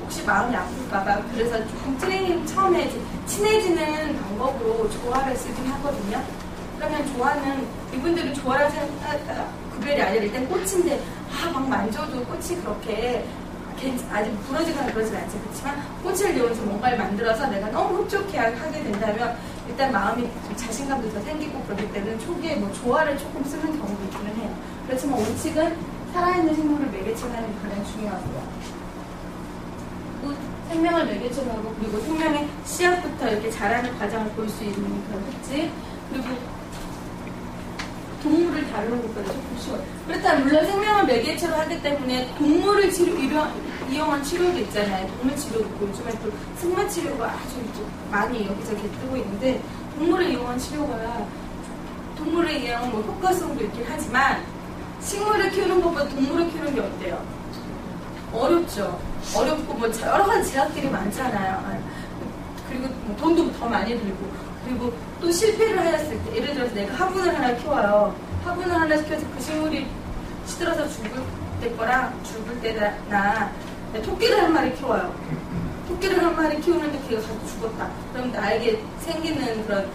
혹시 마음이 아플까봐, 그래서 조금 트레이닝 처음에 친해지는 방법으로 조화를 쓰긴 하거든요. 그러면 조화는 이분들은 조화를 구별이 아니라 일단 꽃인데 막 만져도 꽃이 그렇게 아직 부러지거나 그러진 않지. 그렇지만 꽃을 이용해서 뭔가를 만들어서 내가 너무 흡족해 하게 된다면 일단 마음이 좀 자신감도 더 생기고 그렇기 때문에 초기에 뭐 조화를 조금 쓰는 경우도 있기는 해요. 그렇지만 원칙은 살아있는 식물을 매개체로 하는 게 가장 중요하고요. 생명을 매개체로 하고, 그리고 생명의 씨앗부터 이렇게 자라는 과정을 볼 수 있는 그런 특징, 그리고 동물을 다루는 것보다 조금 쉬워요. 그렇다면 물론 생명을 매개체로 하기 때문에 동물을 이용한 치료도 있잖아요. 동물 치료도 있고 요즘에 또 승마 치료가 아주 많이 여기저기 뜨고 있는데, 동물을 이용한 치료가 동물을 이용한 뭐 효과성도 있긴 하지만 식물을 키우는 것보다 동물을 키우는 게 어때요? 어렵죠. 어렵고 뭐 여러 가지 제약들이 많잖아요. 그리고 뭐 돈도 더 많이 들고, 그리고 또 실패를 하였을 때, 예를 들어서 내가 화분을 하나 키워요. 화분을 하나 시켜서 그 식물이 시들어서 죽을 때나 토끼를 한 마리 키워요. 토끼를 한 마리 키우는데 걔가 가서 죽었다. 그럼 나에게 생기는 그런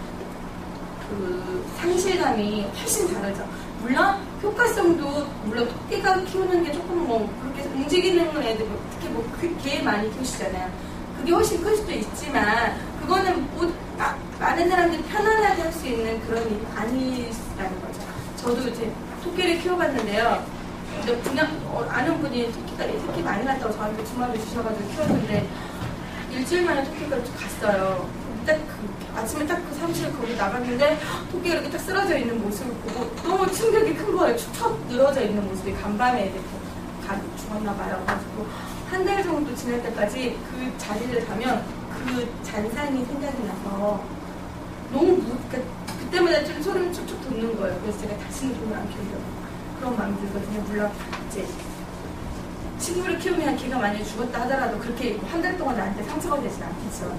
상실감이 훨씬 다르죠. 물론 효과성도, 물론 토끼가 키우는 게 조금 뭐 그렇게 움직이는 애들, 특히 뭐 개 많이 키우시잖아요. 그게 훨씬 클 수도 있지만 그거는 많은 사람들이 편안하게 할 수 있는 그런 일이 아니라는 거죠. 저도 이제 토끼를 키워봤는데요. 근데 그냥 아는 분이 토끼 많이 났다고 저한테 주말에 주셔가지고 키웠는데 일주일 만에 토끼가 갔어요. 아침에 딱 그 사무실 거기 나갔는데 토끼가 이렇게 딱 쓰러져 있는 모습을 보고 너무 충격이 큰 거예요. 툭 늘어져 있는 모습이 간밤에 이렇게 죽었나 봐요. 그래가지고 한 달 정도 지날 때까지 그 자리를 가면 그 잔상이 생각이 나서 너무 그때마다 좀 소름이 툭툭 돋는 거예요. 그래서 제가 다시는 동물 안 키우려고 그런 마음이 들거든요. 물론 이제 식물을 키우면 걔가 만약에 죽었다 하더라도 그렇게 한 달 동안 나한테 상처가 되진 않겠죠.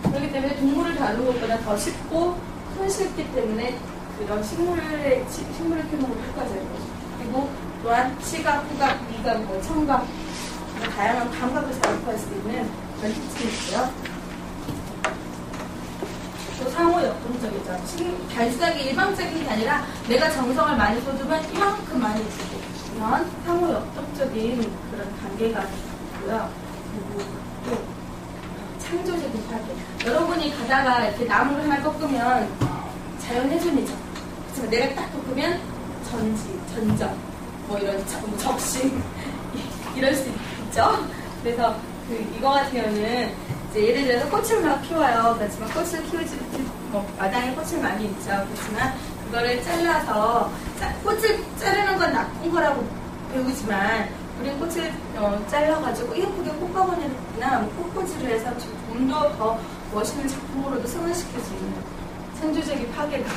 그렇기 때문에 동물을 다루는 것보다 더 쉽고 손쉽기 때문에 그런 식물을 키우는 것도 효과적인 거죠. 그리고 또한 시각, 후각, 미각, 청각, 다양한 감각을 자극할 수 있는 그런 특징이 있고요. 또 상호 역동적이죠. 단순하게 일방적인 게 아니라 내가 정성을 많이 쏟으면 이만큼 많이 주고, 이런 상호 역동적인 그런 관계가 있고요. 그리고 또 창조적인 파괴. 여러분이 가다가 이렇게 나무를 하나 꺾으면 자연 훼손이죠. 그렇지만 내가 딱 꺾으면 전적, 뭐 이런 적심 이럴 수 있죠. 그래서 이거 같은 경우는 이제 예를 들어서 꽃을 막 키워요. 그렇지만 꽃을 키우지 마당에 꽃을 많이 있죠. 그렇지만 그거를 잘라서 꽃을 자르는 건 나쁜 거라고 배우지만 우리는 꽃을 잘라가지고 예쁘게 꽃가보니나 꽃꽂이를 해서 좀 더 멋있는 작품으로도 승화시킬 수 있는 창조적인 파괴가,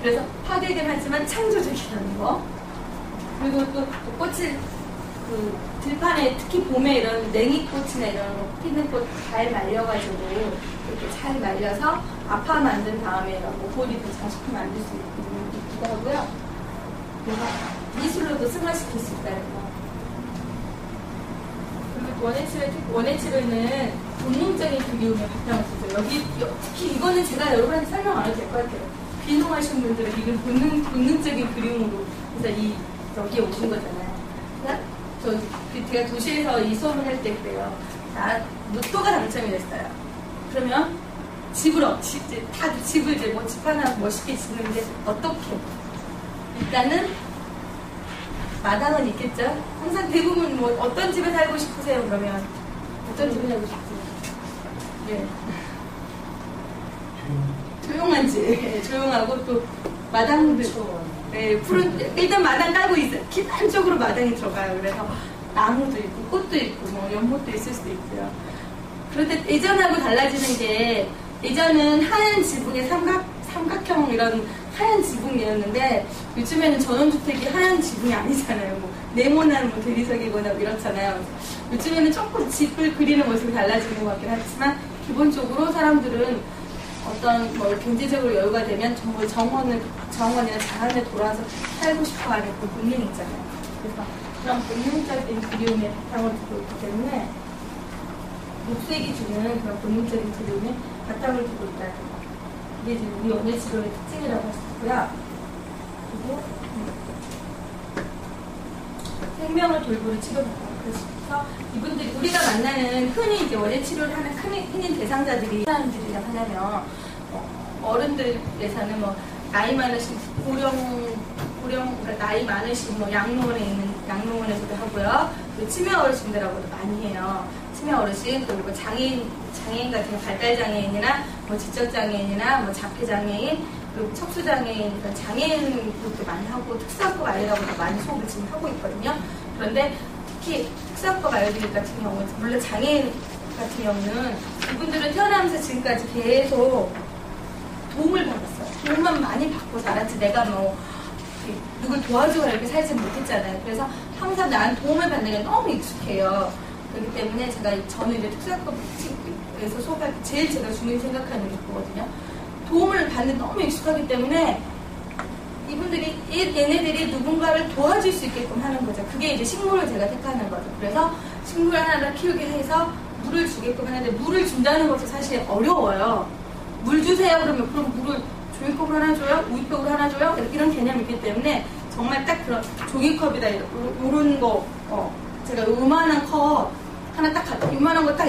그래서 파괴긴 하지만 창조적이라는 거. 그리고 또 꽃을 들판에 특히 봄에 이런 냉이꽃이나 이런 피는 꽃 잘 말려가지고 이렇게 잘 말려서 아파 만든 다음에 모골이 더 장식품 만들 수 있기도 하고요. 그래서 미술로도 승화시킬 수 있다는 거. 그리고 원예 치료는 본능적인 그리움에 바탕을 두죠. 여기 특히 이거는 제가 여러분한테 설명 안 해도 될 것 같아요. 비농하신 분들은 이건 본능적인 그리움으로 그래서 여기에 오신 거잖아요. 제가 도시에서 이 수업을 할 때 그래요. 로또가 당첨이 됐어요. 그러면 집을 이제 뭐 집 하나 멋있게 짓는데 어떻게? 일단은 마당은 있겠죠? 항상 대부분 뭐 어떤 집에 살고 싶으세요? 그러면 어떤 집에 살고 싶으세요? 네. 조용한 집, 조용하고 또 마당들, 네, 푸른 일단 마당 깔고 있어요. 기본적으로 마당이 들어가요. 그래서 나무도 있고 꽃도 있고 뭐 연못도 있을 수도 있고요. 그런데 예전하고 달라지는 게 예전은 하얀 지붕에 삼각형 이런 하얀 지붕이었는데 요즘에는 전원주택이 하얀 지붕이 아니잖아요. 뭐 네모난 뭐 대리석이거나 이렇잖아요. 요즘에는 조금 집을 그리는 모습이 달라지는 것 같긴 하지만 기본적으로 사람들은 어떤 뭐 경제적으로 여유가 되면 정말 정원이나 자연에 돌아와서 살고 싶어하는 그 본능이 있잖아요. 그래서 그런 본능적인 그리움에 바탕을 두고 있기 때문에 녹색이 주는 그런 본능적인 그리움에 바탕을 두고 있다는 거. 이게 지금 우리 원예 치료의 특징이라고 할 수 있고요. 그리고 생명을 돌보는 치료입니다. 그래서 이분들이 우리가 만나는 흔히 이제 원예 치료를 하는 흔히 대상자들이 사람들이라 하냐면 어른들에서는 뭐 나이 많으신 그러니까 나이 많으신 뭐 양로원에서도 하고요. 그 치매 어르신들하고도 많이 해요. 치매 어르신 그리고 장애인 같은 발달 장애인이나 뭐 지적 장애인이나 뭐 자폐 장애인 그리고 척수 장애인 그런 장애인 그룹도 많이 하고 특수학급 아이라고도 많이 수업을 지금 하고 있거든요. 그런데 특히 특수학급 아이들 같은 경우는 물론 장애인 같은 경우는 이분들은 태어나면서 지금까지 계속 도움을 받았어요. 도움만 많이 받고 살았지 내가 뭐 누굴 도와주고 이렇게 살지 못했잖아요. 그래서 항상 나한테 도움을 받는 게 너무 익숙해요. 그렇기 때문에 저는 이제 특수학급에서 수업할 때 제일 제가 중요히 생각하는 게 그거거든요. 도움을 받는 게 너무 익숙하기 때문에 이분들이 얘네들이 누군가를 도와줄 수 있게끔 하는 거죠. 그게 이제 식물을 제가 택하는 거죠. 그래서 식물 하나를 키우게 해서 물을 주게끔 하는데 물을 준다는 것도 사실 어려워요. 물 주세요 그러면 그럼 물을 종이컵으로 하나 줘요? 우유병으로 하나 줘요? 이런 개념이 있기 때문에 정말 딱 그런 종이컵이다 이런 거 제가 요만한 컵 하나 딱 갖다 요만한 거 딱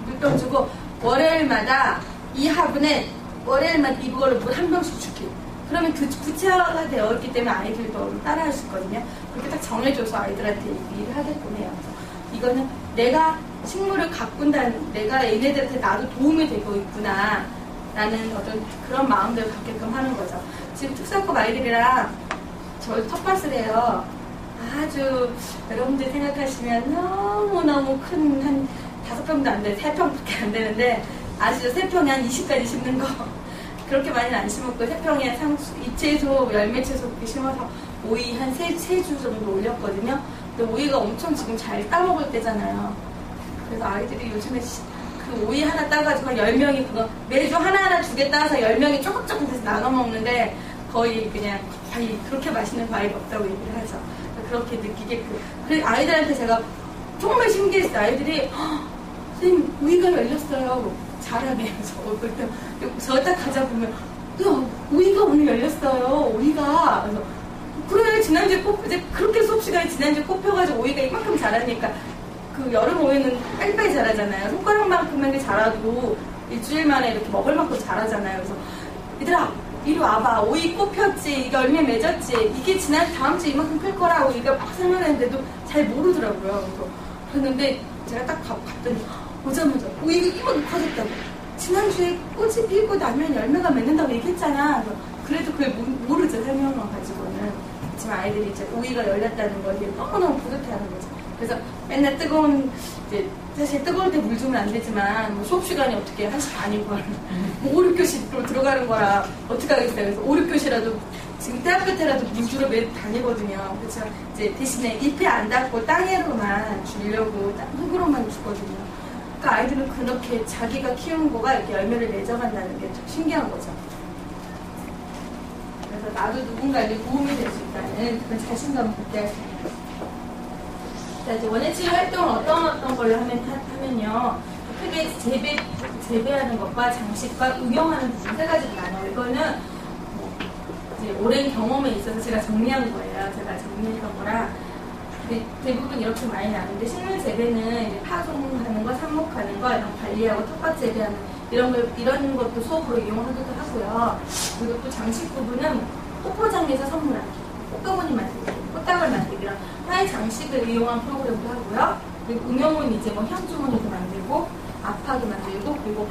물병 주고 월요일마다 이 화분에 월요일마다 이거를 물 한 병씩 줄게요. 그러면 그 구체화가 되어 있기 때문에 아이들도 따라할 수 있거든요. 그렇게 딱 정해줘서 아이들한테 얘기를 하게끔 해요. 이거는 내가 식물을 가꾼다는 내가 얘네들한테 나도 도움이 되고 있구나 라는 어떤 그런 마음들을 갖게끔 하는 거죠. 지금 특수학급 아이들이랑 저희 텃밭을 해요. 아주 여러분들 생각하시면 너무너무 큰 한 5평도 안 돼, 3평밖에 안 되는데 아시죠? 3평에 한 20가지 심는 거 그렇게 많이는 안 심었고 3평에 잎채소, 열매채소 이렇게 심어서 오이 한 3주 정도 올렸거든요. 근데 오이가 엄청 지금 잘 따먹을 때잖아요. 그래서 아이들이 요즘에 그 오이 하나 따가지고 10명이 그거 매주 하나하나 2개 따서 10명이 조금 해서 나눠 먹는데 거의 그렇게 맛있는 과일이 없다고 얘기를 하죠. 그렇게 느끼게끔. 그래서 아이들한테 제가 정말 신기했어요. 아이들이 선생님 오이가 열렸어요. 잘하네요. 저 딱 가자 보면 야 오이가 오늘 열렸어요. 오이가 그래서 그래 지난주에 이제 그렇게 수업 시간에 지난주에 꽃 펴가지고 오이가 이만큼 자라니까 그 여름 오이는 빨리빨리 자라잖아요. 손가락만큼만 자라도 일주일 만에 이렇게 먹을 만큼 자라잖아요. 그래서 얘들아 이리 와봐. 오이 꽃 폈지. 이게 열매 맺었지. 이게 다음 주 이만큼 클 거라고 이거 막 설명했는데도 잘 모르더라고요. 그랬는데 제가 딱 갔더니 오자마자 오이가 이만큼 커졌다고. 지난주에 꽃이 피고 나면 열매가 맺는다고 얘기했잖아. 그래도 그걸 모르죠. 설명만 가지고는. 그렇지만 아이들이 이제 오이가 열렸다는 거에 너무너무 뿌듯해하는 거죠. 그래서 맨날 이제 사실 뜨거울 때 물 주면 안 되지만 뭐 수업 시간이 어떻게 1시 반이고 뭐 5, 6교시로 들어가는 거라 어떻게 하겠어요. 그래서 5, 6교시라도 지금 대학교 때라도 물 주러 매일 다니거든요. 그렇죠. 이제 대신에 잎에 안 닿고 땅에로만 주려고 흙으로만 주거든요. 그러니까 아이들은 그렇게 자기가 키운 거가 이렇게 열매를 맺어간다는 게 좀 신기한 거죠. 그래서 나도 누군가에게 도움이 될 수 있다는 그런 자신감을 갖게 할 수 있는 거죠. 자, 이제 원예치료 활동은 어떤 걸로 하면요. 크게 재배하는 것과 장식과 응용하는 부분 세 가지로 나눠요. 이거는 이제 오랜 경험에 있어서 제가 정리한 거예요. 제가 정리했던 거라. 대부분 이렇게 많이 나누는데 식물 재배는 이제 파종하는 거, 삽목하는 거, 이런 관리하고 텃밭 재배하는 이런 것도 수업으로 이용하기도 하고요. 그리고 또 장식 부분은 꽃포장해서 선물하기, 꽃가무니 만들기, 꽃다발 만들기 이런 화훼 장식을 이용한 프로그램도 하고요. 그리고 응용은 이제 뭐 향주머니도 만들고 압하게 만들고 그리고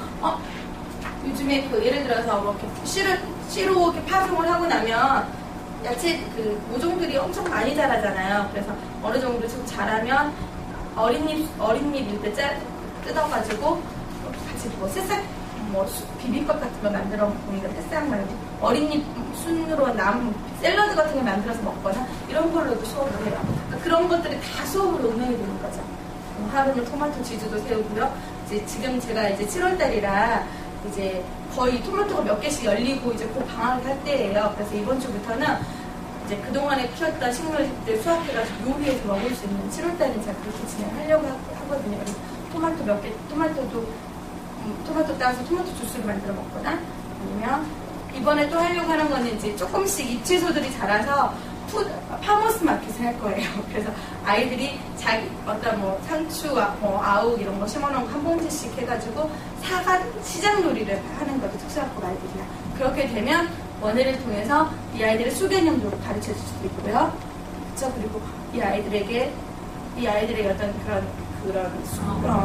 요즘에 그 예를 들어서 뭐 이렇게 씨로 이렇게 파종을 하고 나면 야채 그 모종들이 엄청 많이 자라잖아요. 그래서 어느 정도 좀 자라면 어린잎일 때 뜯어가지고 같이 뭐 새싹 비빔밥 같은 거 만들어 먹는 새싹 말고 어린잎 순으로 남 샐러드 같은 거 만들어서 먹거나 이런 걸로도 수업을 해요. 그러니까 그런 것들이 다 수업으로 응용이 되는 거죠. 하루는 토마토 지주도 세우고요. 이제 지금 제가 이제 7월달이라 이제 거의 토마토가 몇 개씩 열리고 이제 곧 방학을 할 때예요. 그래서 이번 주부터는 이제 그동안에 키웠던 식물들 수확해가지고 요리해서 먹을 수 있는 7월달에 제가 그렇게 진행하려고 하거든요. 그래서 토마토 따서 토마토 주스를 만들어 먹거나 아니면 이번에 또 하려고 하는 거는 이제 조금씩 잎채소들이 자라서 파머스 마켓을 할 거예요. 그래서 아이들이 자기 어떤 뭐 상추, 아욱 이런 거 심어놓은 거 한 봉지씩 해가지고 시장 놀이를 하는 거죠. 특수학급 아이들이나. 그렇게 되면 원예를 통해서 이 아이들의 수개념도 가르쳐 줄 수도 있고요. 그렇죠? 그리고 이 아이들의 어떤 그런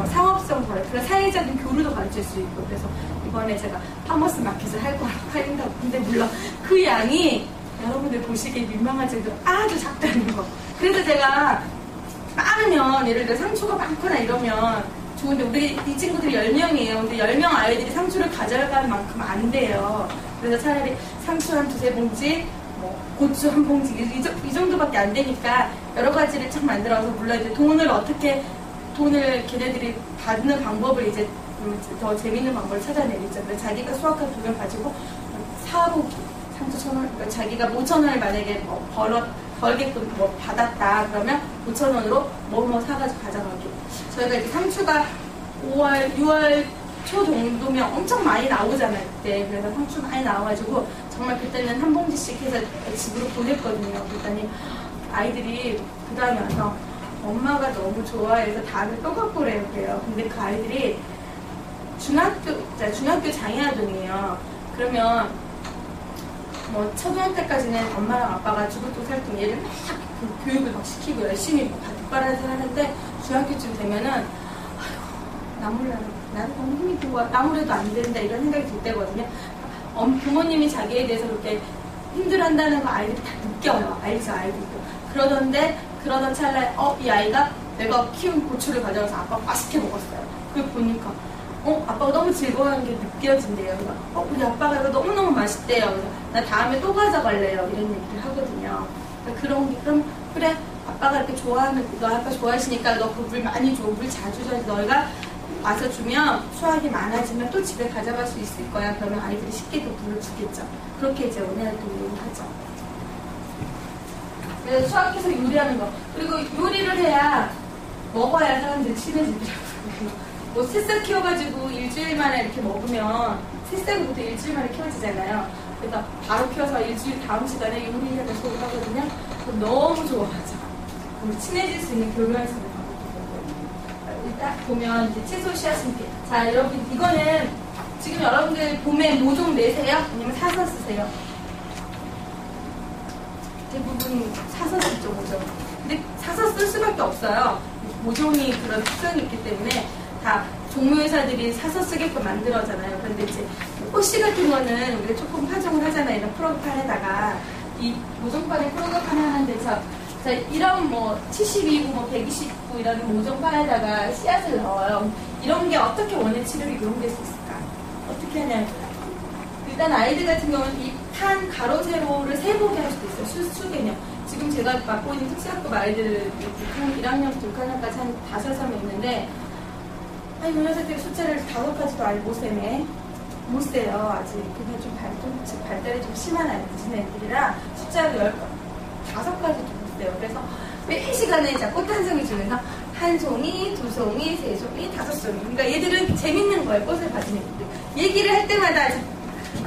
상업성, 그런 사회적인 교류도 가르칠 수 있고. 그래서 이번에 제가 파머스 마켓을 할 거라고 한다고. 근데 물론 그 양이 여러분들 보시기에 민망할 정도로 아주 작다는 거. 그래서 제가 많으면 예를 들어 상추가 많거나 이러면 좋은데 우리 이 친구들이 10명이에요. 근데 10명 아이들이 상추를 가져갈 만큼 안 돼요. 그래서 차라리 상추 한 두세 봉지, 뭐 고추 한 봉지 이 정도밖에 안 되니까 여러 가지를 참 만들어서 물론 이제 돈을 걔네들이 받는 방법을 이제 더 재밌는 방법을 찾아내겠죠. 그래서 자기가 수확한 돈을 가지고 사오기 상추 1,000원, 그러니까 자기가 5,000원을 만약에 벌게끔 받았다 그러면 5,000원으로 뭐 사가지고 가져가기. 저희가 이제 상추가 6월 초 정도면 엄청 많이 나오잖아요, 그때. 그래서 상추 많이 나와가지고 정말 그때는 한 봉지씩 해서 집으로 보냈거든요. 그랬더니 아이들이 그 다음에 와서 엄마가 너무 좋아해서 다음에 또 갖고 그래요. 근데 그 아이들이 중학교 장애아동이에요. 그러면 뭐 초등학교 때까지는 엄마랑 아빠가 죽을똥살똥 얘를 막 교육을 막 시키고 열심히 뒷바라지 하는데 중학교쯤 되면은 아이고 나도 너무 힘이 들고 아무래도 안 된다 이런 생각이 들 때거든요. 부모님이 자기에 대해서 그렇게 힘들어한다는 거 아이들이 다 느껴요. 알죠, 아이들도. 그러던 찰나에 이 아이가 내가 키운 고추를 가져가서 아빠가 맛있게 먹었어요. 그걸 보니까 아빠가 너무 즐거워하는 게 느껴진대요. 우리 아빠가 이거 너무너무 맛있대요. 그래서 나 다음에 또 가져갈래요. 이런 얘기를 하거든요. 그럼 그래 아빠가 이렇게 좋아하는 너 아빠 좋아하시니까 너 그 물 많이 줘. 물 자주 줘야지 너희가 와서 주면 수확이 많아지면 또 집에 가져갈 수 있을 거야. 그러면 아이들이 쉽게 또 물을 주겠죠. 그렇게 이제 원예활동을 하죠. 그래서 수학해서 요리하는 거. 그리고 요리를 해야 먹어야 사람들이 친해지더라고요. 뭐 새싹 키워가지고 일주일 만에 이렇게 먹으면 새싹부터 일주일 만에 키워지잖아요. 그래서 바로 키워서 일주일 다음 시간에 요리해서 수업을 하거든요. 그럼 너무 좋아하죠. 그럼 친해질 수 있는 교류할 수 있는 방법이 일단 보면 이제 채소 씨앗 심기. 자, 여러분 이거는 지금 여러분들 봄에 모종 내세요? 아니면 사서 쓰세요? 대부분 사서 쓰죠, 모종. 근데 사서 쓸 수밖에 없어요. 모종이 그런 특성이 있기 때문에 다 종묘회사들이 사서 쓰게끔 만들어잖아요. 그런데 이제 꽃씨 같은 거는 우리가 조금 파종을 하잖아요. 이런 프로그판에다가 이 모종판에 프로그판 하는 데서 자, 이런 뭐 72구, 뭐 129 이런 모종판에다가 씨앗을 넣어요. 이런 게 어떻게 원예 치료에 이용될 수 있을까? 어떻게 하냐면 일단 아이들 같은 경우는 이 판 가로 세로를 세보게 할 수도 있어요. 수개념. 지금 제가 맡고 있는 특수학급 아이들 1학년부터 6학년까지 한 5명 있는데 아니 녀석들이 숫자를 5가지도 못 세요. 아직 그게 발달이 좀 심한 늦은 애들이라 숫자를 5가지도 못 세요. 그래서 매 시간에 자, 꽃 한 송이 주면서 한 송이, 두 송이, 세 송이, 다섯 송이. 그러니까 얘들은 재밌는 거예요. 꽃을 받은 애들. 얘기를 할 때마다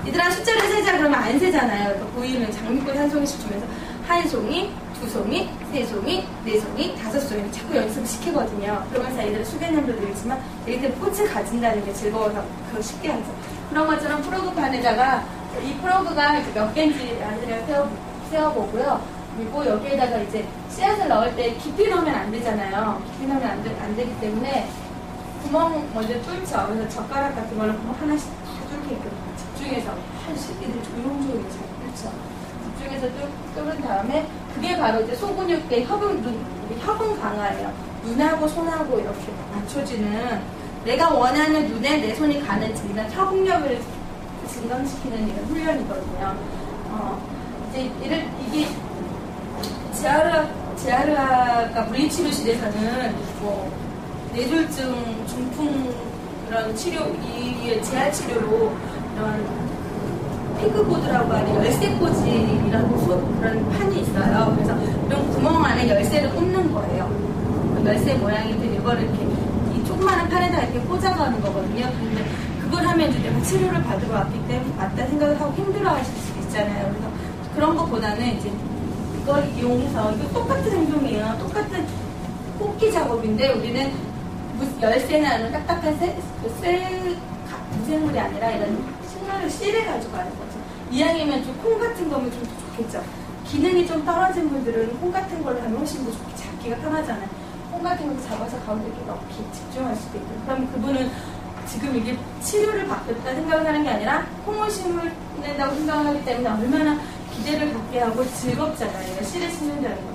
얘들아 숫자를 세자 그러면 안 세잖아요. 그러니까 보이는 장미꽃 한 송이씩 주면서 한 송이, 두 송이, 세 송이, 네 송이, 다섯 송이 자꾸 연습을 시키거든요. 그러면서 애들은 수개념도 늘지만 얘들 꽃을 가진다는 게 즐거워서 그걸 쉽게 하죠. 그런 것처럼 프로그판에다가 이 프로그가 몇 개인지 아이들을 세워보고요. 그리고 여기에다가 이제 씨앗을 넣을 때 깊이 넣으면 안 되잖아요. 깊이 넣으면 안 되기 때문에 구멍 먼저 뚫죠. 그래서 젓가락 같은 걸로 구멍 하나씩 다 뚫게끔 집중해서 한식이들 조용조용히 잘 뚫죠. 집중해서 뚫은 다음에 그게 바로 이제 소근육대 협응 강화예요. 눈하고 손하고 이렇게 맞춰지는 내가 원하는 눈에 내 손이 가는 이런 협응력을 증강시키는 이런 훈련이거든요. 이제 이게 재활의학과 물리치료실에서는 뭐 뇌졸중, 중풍 이런 치료, 이 재활 치료로 이런 핑크보드라고 하는 열쇠꽂이라고 그런 판이 있어요. 그래서 이런 구멍 안에 열쇠를 꽂는 거예요. 열쇠 모양이 된 이거를 이렇게 이 조그마한 판에다 이렇게 꽂아가는 거거든요. 근데 그걸 하면 이제 내가 치료를 받으러 왔다 생각을 하고 힘들어하실 수 있잖아요. 그래서 그런 것보다는 이제 이걸 이용해서 이거 똑같은 행동이에요. 똑같은 꽂기 작업인데 우리는 열쇠나 이런 딱딱한 무생물이 아니라 이런 식물을 씨를 가지고 하는 거죠. 이왕이면 좀 콩 같은 거면 좀 더 좋겠죠. 기능이 좀 떨어진 분들은 콩 같은 걸로 하면 훨씬 더 좋게 잡기가 편하잖아요. 콩 같은 걸 잡아서 가운데 이렇게 넣기 집중할 수도 있고. 그럼 그분은 지금 이게 치료를 받겠다 생각을 하는 게 아니라 콩을 심는다고 생각을 하기 때문에 얼마나 기대를 갖게 하고 즐겁잖아요. 씨를 심는다는 거.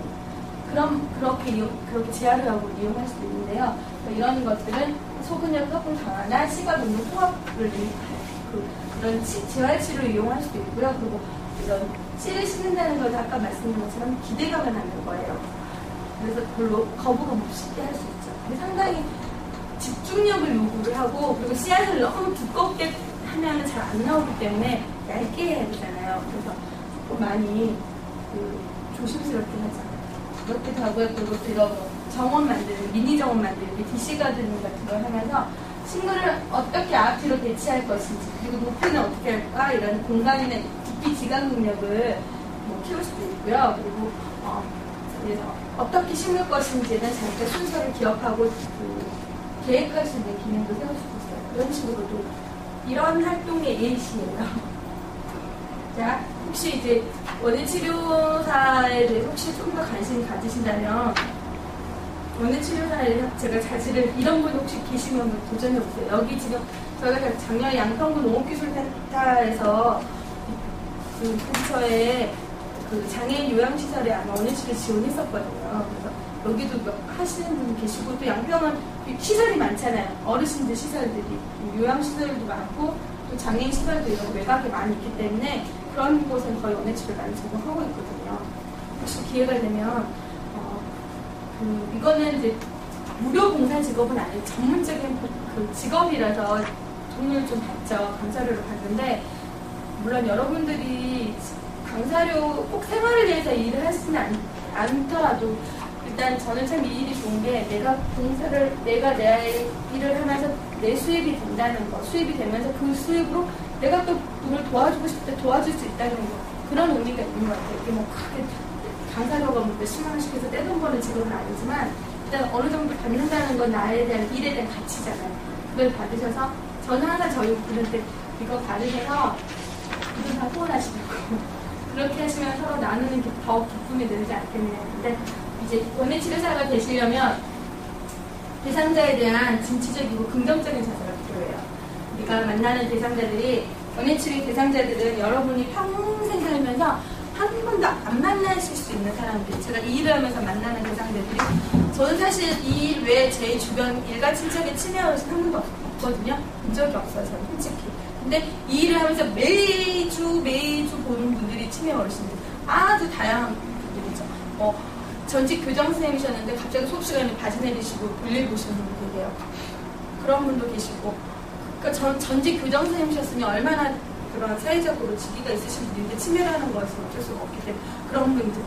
그럼 그렇게 재활의학으로 이용할 수도 있는데요. 이런 것들은 소근육 협응 강화나 시각 운동 통합을 그런 재활치료를 이용할 수도 있고요. 그리고 이런 씨를 심는다는 것도 아까 말씀드린 것처럼 기대감을 갖는 거예요. 그래서 별로 거부감 없이 할 수 있죠. 근데 상당히 집중력을 요구를 하고 그리고 씨앗을 너무 두껍게 하면 잘 안 나오기 때문에 얇게 해야 되잖아요. 그래서 조금 많이 조심스럽게 하죠. 그렇기도 하고요. 그리고 이런 정원 만들기, 미니 정원 만들기, DC 가드닝 같은 걸 하면서 식물을 어떻게 앞뒤로 배치할 것인지 그리고 높이는 어떻게 할까 이런 공간이나 깊이 지각 능력을 키울 수도 있고요. 그리고 그래서 어떻게 심을 것인지는 자기가 순서를 기억하고 계획할 수 있는 기능도 세울 수도 있어요. 그런 식으로도 이런 활동의 예시예요. 자, 혹시 이제 원예치료사에 대해서 혹시 좀 더 관심 가지신다면 원예치료사에 제가 자질을 이런 분 혹시 계시면 도전해보세요. 여기 지금 저희가 작년에 양평구 농업기술센터에서 그 근처에 그 장애인 요양시설에 아마 원예치료 지원했었거든요. 그래서 여기도 하시는 분 계시고 또 양평은 시설이 많잖아요. 어르신들 시설들이 요양시설도 많고 또 장애인 시설도 이런 외곽에 많이 있기 때문에 그런 곳은 거의 원예치료를 많이 제공하고 있거든요. 혹시 기회가 되면 이거는 이제 무료 봉사 직업은 아니고 전문적인 그 직업이라서 돈을 좀 받죠. 강사료를 받는데 물론 여러분들이 강사료 꼭 생활을 위해서 일을 하시는 않더라도 일단 저는 참 이 일이 좋은 게 내가 내 일을 하면서 내 수입이 된다는 거, 수입이 되면서 그 수입으로 내가 또 누굴 도와주고 싶을 때 도와줄 수 있다는 거, 그런 의미가 있는 것 같아요. 이게 뭐 크게 강사료가 뭐 몇십만 원씩 해서 떼돈 버는 직업은 아니지만 일단 어느 정도 받는다는 건 나에 대한 일에 대한 가치잖아요. 그걸 받으셔서 저는 항상 저희 분한테 이거 받으셔서 그분 다 후원하시고 그렇게 하시면 서로 나누는 게 더 기쁨이 늘지 않겠느냐. 근데 이제 원예치료사가 되시려면 대상자에 대한 진취적이고 긍정적인 자세가 필요해요. 우리가 만나는 대상자들이 원예치료 대상자들은 여러분이 평생 살면서 한 번도 안 만나실 수 있는 사람들, 제가 이 일을 하면서 만나는 대상자들이 저는 사실 이 일 외에 제 주변 일가 친척의 치매 어르신 한 번도 없거든요. 본 적이 없어요, 저는 솔직히. 근데 이 일을 하면서 매주 보는 분들이 치매 어르신들 아주 다양한 분들이죠. 전직 교장 선생님이셨는데 갑자기 수업 시간에 바지 내리시고 볼일 보시는 분도 계세요. 그런 분도 계시고, 그러니까 전직 교장 선생님이셨으면 얼마나 그런 사회적으로 직위가 있으신 분인데 치매라는 것은 어쩔 수가 없기 때문에 그런 분들,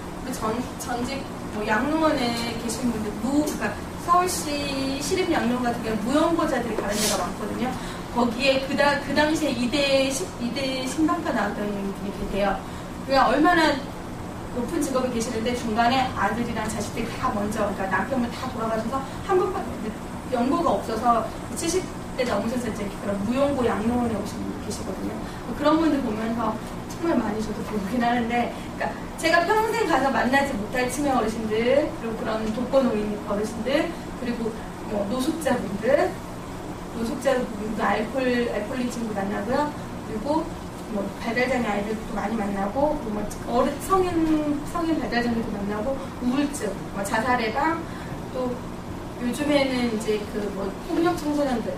전직 뭐 양로원에 계신 분들, 그러니까 서울시 시립양로원 같은 경우는 무연고자들이 가는 데가 많거든요. 거기에 그 당시에 이대 신방과 나왔던 분이 계세요. 그러니까 얼마나 높은 직업에 계시는데 중간에 아들이랑 자식들이 다 먼저, 그러니까 남편분 다 돌아가셔서 한 분밖에 연고가 없어서 70대 넘으셔서 이제 그런 무연고 양로원에 오신 분 계시거든요. 그런 분들 보면서 정말 많이 저도 보긴 하는데, 그러니까 제가 평생 가서 만나지 못할 치매 어르신들, 그리고 그런 독거노인 어르신들, 그리고 뭐 노숙자분들, 알코올린 친구 만나고요. 그리고 뭐 배달장애 아이들도 많이 만나고, 뭐 성인 배달장애도 만나고, 우울증, 뭐 자살 예방, 또 요즘에는 이제 그 뭐 폭력 청소년들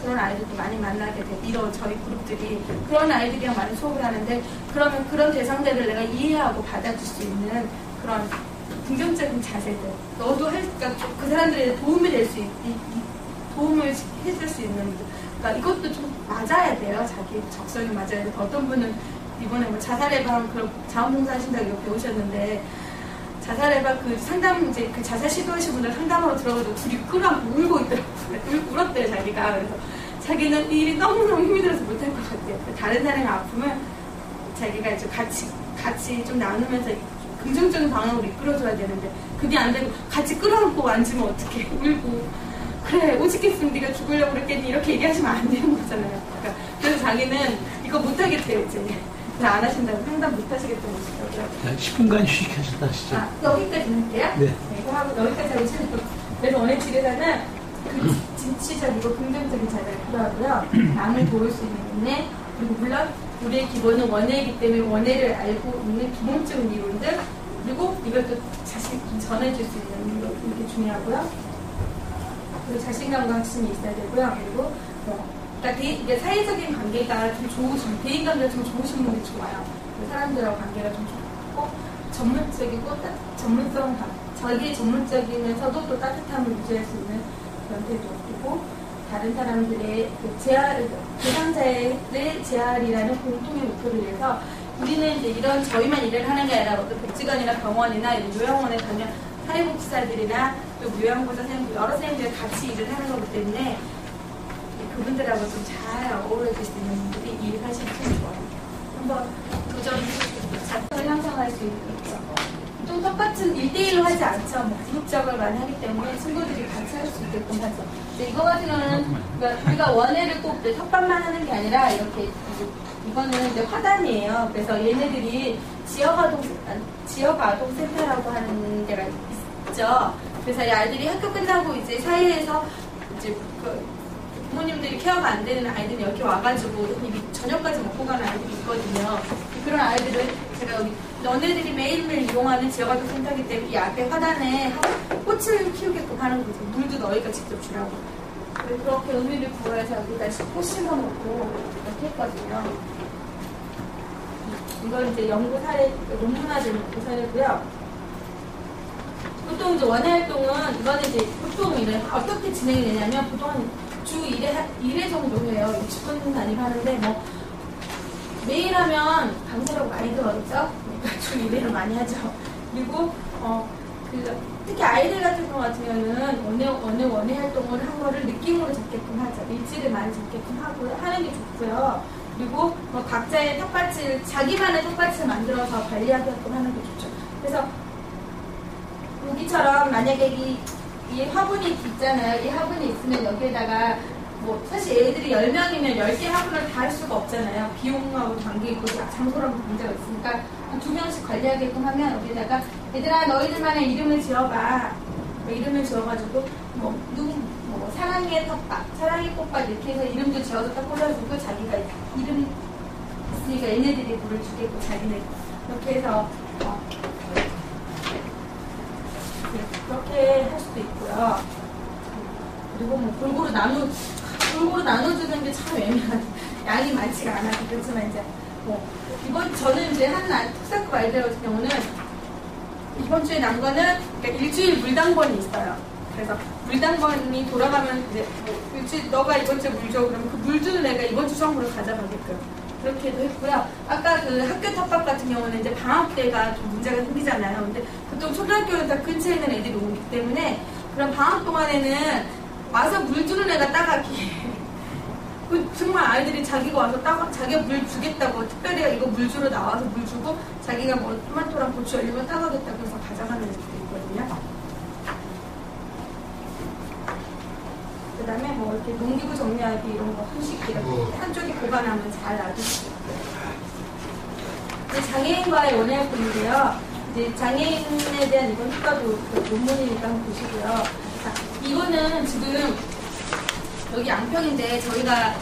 그런 아이들도 많이 만나게 되고, 이런 저희 그룹들이 그런 아이들이랑 많이 수업을 하는데, 그러면 그런 대상들을 내가 이해하고 받아줄 수 있는 그런 긍정적인 자세들, 너도 그러니까 그 사람들에 도움이 될 수 도움을 해줄 수 있는, 그러니까 이것도 좀 맞아야 돼요. 자기 적성에 맞아야 돼요. 어떤 분은 이번에 뭐 자살 예방 그런 자원봉사 하신다고 이거 배우셨는데, 자살 예방 그 상담 이제 그 자살 시도하신 분들 상담하러 들어가도 둘이 끄라고 울고 있더라고요. 울었대요 자기가. 그래서 자기는 이 일이 너무너무 힘이 들어서 못할 것 같아요. 다른 사람의 아픔을 자기가 이제 같이 좀 나누면서 긍정적인 방향으로 이끌어줘야 되는데, 그게 안 되고 같이 끌어안고 앉으면 어떻게 울고, 그래 오직했으면 네가 죽으려고 그랬겠니, 이렇게 얘기하시면 안 되는 거잖아요. 그러니까 그래서 자기는 이거 못하겠대요. 이제 안 하신다고, 상담 못하시겠다고 하시더라고요. 10분간 휴식하셨다 하시죠. 여기까지 할게요. 네. 이거 하고 여기까지 하고 싶어요. 그래서 원래 지뢰사는 그 진취적이고 긍정적인 자세가 필요하고요. 남을 도울 수 있는 인내, 그리고 물론 우리의 기본은 원해이기 때문에 원해를 알고 있는 기본적인 이론들, 그리고 이것도 자신 전해줄 수 있는 이론, 이게 중요하고요. 그리고 자신감과 확신이 있어야 되고요. 그리고 그러니까 이게 사회적인 관계가 좀 좋으신, 대인관계가 좀 좋으신 분이 좋아요. 사람들하고 관계가 좀 좋고, 전문적이고 자기 전문적이면서도 또 따뜻함을 유지할 수 있는 그런 태도이고, 다른 사람들의 대상자의 재활이라는 공통의 목표를 위해서 우리는 이제 이런 저희만 일을 하는 게 아니라 어떤 복지관이나 병원이나 이런 요양원에 가면 사회복지사들이나 또 요양보호사 선생님들, 여러 선생님들이 같이 일을 하는 거기 때문에 그분들하고 좀 잘 어우러질 수 있는 분들이 일을 하시면 참 좋아요. 한번 도전해보시고 작성을 형성할 수 있겠죠. 좀 똑같은 1대1로 하지 않죠. 뭐 그룹 작업을 많이 하기 때문에 친구들이 같이 할 수 있게끔 하죠. 근데 이거 같은 경우는 그러니까 우리가 원회를 꼭 텃밭만 하는 게 아니라 이렇게 이거는 이제 화단이에요. 그래서 얘네들이 지역아동센터라고 하는 데가 있죠. 그래서 이 아이들이 학교 끝나고 이제 사이에서 이제 부모님들이 케어가 안 되는 아이들이 여기 와가지고 저녁까지 먹고 가는 아이들이 있거든요. 그런 아이들은 제가 여기 너네들이 매일매일 이용하는 지역아동센터이기 때문에 이 앞에 화단에 꽃을 키우게끔 하는 거죠. 물도 너희가 직접 주라고. 그렇게 의미를 부여해서 여기다 꽃 심어놓고 이렇게 했거든요. 이건 이제 연구 사례, 논문화된 연구 사례고요. 보통 이제 원예 활동은 이거는 이제 보통 이래 어떻게 진행이 되냐면 보통 주 1회 정도 해요. 60분 단위로 하는데 뭐 매일 하면 강사라고 많이 들어오죠. 그러니까 주 1회를 많이 하죠. 그리고 특히 아이들 같은 거 같은 경우는 원예 활동을 한 거를 느낌으로 잡게끔 하죠. 일지를 많이 잡게끔 하고 하는 게 좋고요. 그리고 뭐 각자의 텃밭을 자기만의 텃밭을 만들어서 관리하게끔 하는 게 좋죠. 그래서 여기처럼 만약에 이 화분이 있잖아요. 이 화분이 있으면 여기에다가 뭐 사실 애들이 10명이면 10개 화분을 다 할 수가 없잖아요. 비용하고 관계 있고 장소랑 문제가 있으니까 2명씩 관리하게끔 하면 여기에다가 얘들아 너희들만의 이름을 지어봐. 이름을 지어가지고 뭐 사랑의 텃밭, 사랑의 꽃밭 이렇게 해서 이름도 지어서 딱 꽂아주고 자기가 이름 있으니까 얘네들이 물을 주겠고 자기네 이렇게 해서 그렇게 할 수도 있고요. 그리고 뭐 골고루 나눠주는 게 참 애매한 양이 많지가 않아서 그렇지만 이제 뭐 이번 저는 이제 한 특사급 아이들 같은 경우는 이번 주에 난 거는 그러니까 일주일 물당번이 있어요. 그래서 물당번이 돌아가면 이제 일주일 너가 이번 주에 물 줘. 그러면 그 물 주는 애가 이번 주 처음으로 가져가게끔 그렇게도 했고요. 아까 그 학교 텃밭 같은 경우는 이제 방학 때가 좀 문제가 생기잖아요. 근데 보통 초등학교는 다 근처에 있는 애들이 오기 때문에 그런 방학 동안에는 와서 물 주는 애가 따가기. 정말 아이들이 자기가 와서 자기가 물 주겠다고 특별히 이거 물 주러 나와서 물 주고 자기가 뭐 토마토랑 고추 열리면 따가겠다고 해서 가져가는 애들도 있거든요. 그 다음에 뭐 이렇게 농기구 정리하기 이런 거 한식 이렇게 한쪽에 보관하면 잘 놔둘 수 있고요. 장애인과의 원활분인데요. 이제 장애인에 대한 이건 효과도 그 논문이니까 한번 보시고요. 자, 이거는 지금 여기 양평인데 저희가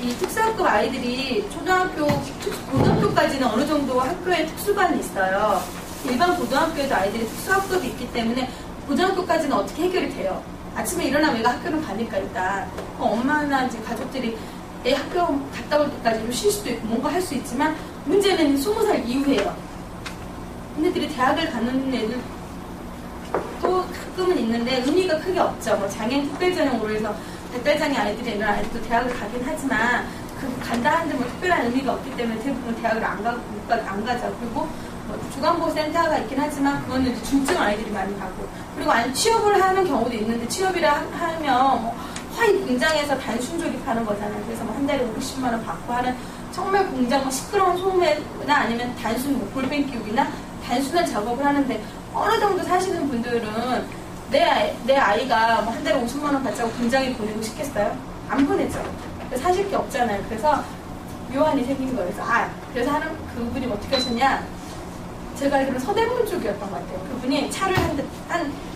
이 특수학급 아이들이 고등학교까지는 어느 정도 학교에 특수반이 있어요. 일반 고등학교에도 아이들이 특수학급이 있기 때문에 고등학교까지는 어떻게 해결이 돼요. 아침에 일어나면 얘가 학교는 가니까 일단 엄마나 이제 가족들이 애 학교 갔다 올 때까지 좀 쉴 수도 있고 뭔가 할 수 있지만 문제는 20살 이후에요. 얘네들이 대학을 가는 애들 또 가끔은 있는데 의미가 크게 없죠. 뭐 장애인 특별전형으로 해서 백달장애 아이들이 이런 아이들도 대학을 가긴 하지만 그 간다 하는데 뭐 특별한 의미가 없기 때문에 대부분 대학을 안 가죠. 그리고 뭐 주간보호센터가 있긴 하지만 그거는 이제 중증 아이들이 많이 가고 그리고 아니 취업을 하는 경우도 있는데 취업이라 하면 뭐 거의 공장에서 단순 조립하는 거잖아요. 그래서 뭐 한 달에 50만 원 받고 하는 정말 공장 뭐 시끄러운 소음이나 아니면 단순 뭐 볼펜 끼우기나 단순한 작업을 하는데 어느 정도 사시는 분들은 내 아이가 뭐 한 달에 50만 원 받자고 공장에 보내고 싶겠어요? 안 보내죠. 사실 게 없잖아요. 그래서 묘한이 생긴 거예요. 그래서 하는 그분이 어떻게 하셨냐? 제가 알기로는 서대문 쪽이었던 것 같아요. 그분이 차를 한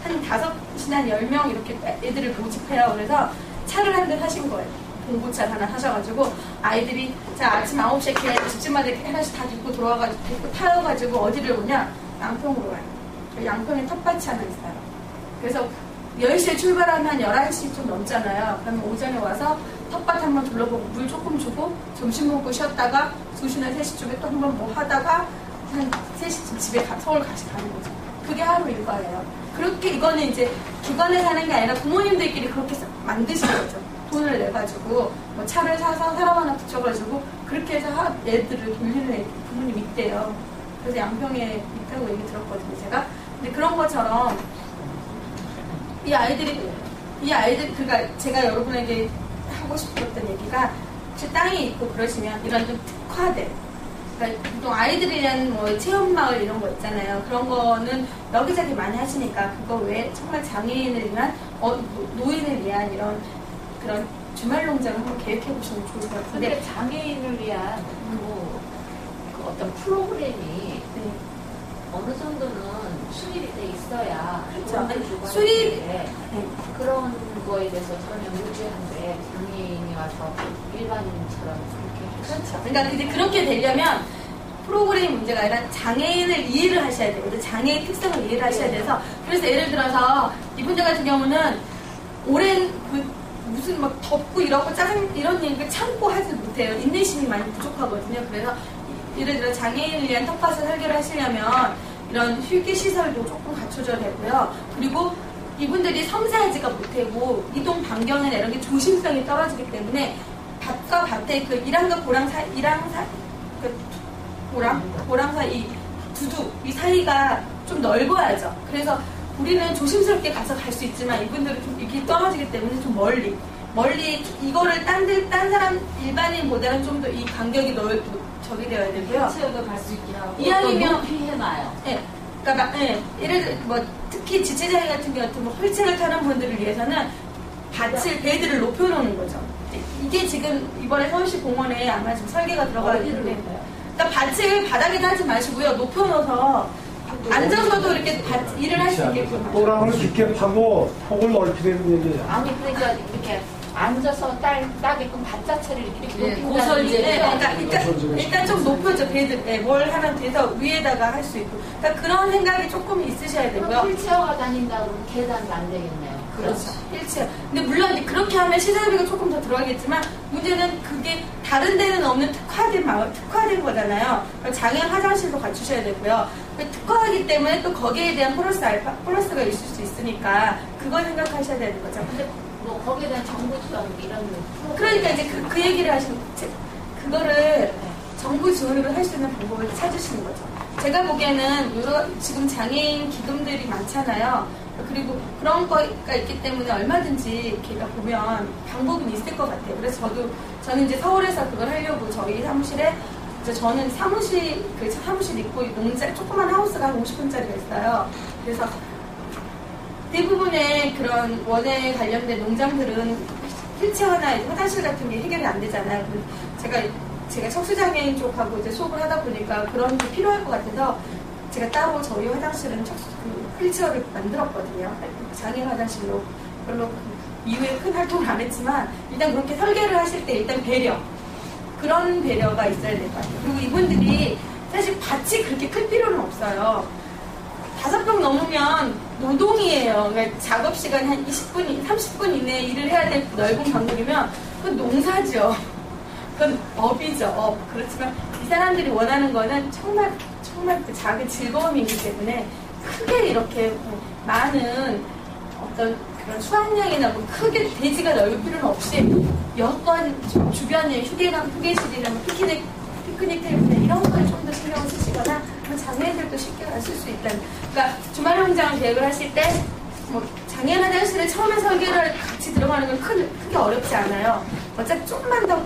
5시나 10명 이렇게 애들을 모집해요. 그래서 차를 한 대 사신 거예요. 봉고차 하나 사셔가지고 아이들이 자 아침 9시에 이렇게 집집마다 이렇게 하나씩 다 데리고 데리고 타여가지고 어디를 오냐? 양평으로 가요. 양평에 텃밭이 하나 있어요. 그래서 10시에 출발하면 11시 좀 넘잖아요. 그러면 오전에 와서 텃밭 한번 둘러보고 물 조금 주고 점심 먹고 쉬었다가 2시나 3시쯤에 또 한번 뭐 하다가 한 3시쯤 집에 서울 다시 가는 거죠. 그게 하루 일과예요. 그렇게 이거는 이제 기관에서 하는 게 아니라 부모님들끼리 그렇게 만드신 거죠. 돈을 내가지고 뭐 차를 사서 사람 하나 붙여가지고 그렇게 해서 애들을 돌리는 부모님 있대요. 그래서 양평에 있다고 얘기 들었거든요, 제가. 근데 그런 것처럼 이 아이들 그러니까 제가 여러분에게 하고 싶었던 얘기가 혹시 땅이 있고 그러시면 이런 좀 특화된 그러니까 보통 아이들에 대한 뭐 체험마을 이런 거 있잖아요. 그런 거는 여기저기 많이 하시니까 그거 외에 정말 장애인을 위한 노인을 위한 이런 그런 주말 농장을 한번 계획해 보시면 좋을 것 같은데 근데 장애인을 위한 그 어떤 프로그램이 네. 어느 정도는 수립이 돼 있어야 그렇죠. 수립 네. 그런 거에 대해서 전혀 무지한데 장애인이 와서 일반인처럼 그렇게 그렇죠. 그러니까 이제 그렇게 되려면 프로그램 문제가 아니라 장애인을 이해를 하셔야 돼요. 장애인 특성을 이해를 하셔야 돼서 그래서 예를 들어서 이분들 같은 경우는 오랜 무슨 막 덥고 이러고 짜증 이런 일을 참고 하지 못해요. 인내심이 많이 부족하거든요. 그래서 예를 들어 장애인을 위한 텃밭을 설계하시려면 이런 휴게 시설도 조금 갖춰줘야 되고요. 그리고 이분들이 섬세하지가 못하고 이동 반경이나 이런 게 조심성이 떨어지기 때문에 밭과 밭의 그 이랑과 보랑 사이 두두 이 사이가 좀 넓어야죠. 그래서 우리는 조심스럽게 가서 갈 수 있지만 이분들은 좀 이렇게 떨어지기 때문에 좀 멀리 이거를 딴 사람 일반인보다는 좀 더 이 간격이 저기 되어야 되고요. 지역을 갈 수 있게 하고 이왕이면 피해놔요. 네, 그러니까 예를 들어 뭐 특히 지체장애 같은 경우 뭐 휠체어를 타는 분들을 위해서는 배들을 높여놓는 거죠. 이게 지금 이번에 서울시 공원에 아마 지금 설계가 들어가 있는데, 그러니까 밭을 바닥에다 하지 마시고요. 높여놓아서 앉아서도 이렇게 일을 할 수 있게끔. 또랑을 깊게 파고 폭을 넓히는 얘기예요. 아니 그러니까 이렇게 앉아서 따게끔 밭 자체를 이렇게 고설지. 그러니까 일단 좀 높여줘 배들. 뭘 하나 돼서 위에다가 할 수 있고. 그러니까 그런 생각이 조금 있으셔야 되고요. 휠체어가 다닌다 그러면 계단도 안 되겠네요. 그렇죠. 휠체어. 근데 물론 이제 그렇게 하면 시설비가 조금 더 들어가겠지만 문제는 그게 다른 데는 없는 특화된 거잖아요. 장애인 화장실도 갖추셔야 되고요. 특화하기 때문에 또 거기에 대한 플러스가 있을 수 있으니까 그걸 생각하셔야 되는 거죠. 근데 뭐 거기에 대한 정보성 이런 그러니까 이제 그 얘기를 하시는 그거를 정부 지원으로 할 수 있는 방법을 찾으시는 거죠. 제가 보기에는 지금 장애인 기금들이 많잖아요. 그리고 그런 거가 있기 때문에 얼마든지 걔가 보면 방법은 있을 것 같아요. 그래서 저는 이제 서울에서 그걸 하려고 저희 사무실에 저는 사무실 있고 조그만 하우스가 한 50평짜리가 있어요. 그래서 대부분의 그런 원에 관련된 농장들은 휠체어나 화장실 같은 게 해결이 안 되잖아요. 제가 척수장애인 쪽하고 이제 수업을 하다 보니까 그런 게 필요할 것 같아서 제가 따로 저희 화장실은 휠체어를 만들었거든요. 장애인 화장실로. 별로 이후에 큰 활동을 안 했지만 일단 그렇게 설계를 하실 때 일단 그런 배려가 있어야 될 것 같아요. 그리고 이분들이 사실 밭이 그렇게 클 필요는 없어요. 5평 넘으면 노동이에요. 그러니까 작업 시간이 한 20분, 30분 이내에 일을 해야 될 넓은 간격이면 그건 농사죠. 그건 업이죠, 업. 그렇지만 이 사람들이 원하는 거는 정말 그 작은 즐거움이기 때문에 크게 이렇게 많은 어떤 그런 수확량이나 뭐 크게 대지가 넓을 필요는 없이 여건 주변에 휴게실이나 뭐 피크닉 테이블 이런 거에 좀 더 신경을 쓰시거나 장애인들도 쉽게 쓸 수 있다는. 그러니까 주말 농장을 계획을 하실 때 뭐 장애인 화장실을 처음에 설계를 같이 들어가는 건 크게 어렵지 않아요. 어차피 조금만 더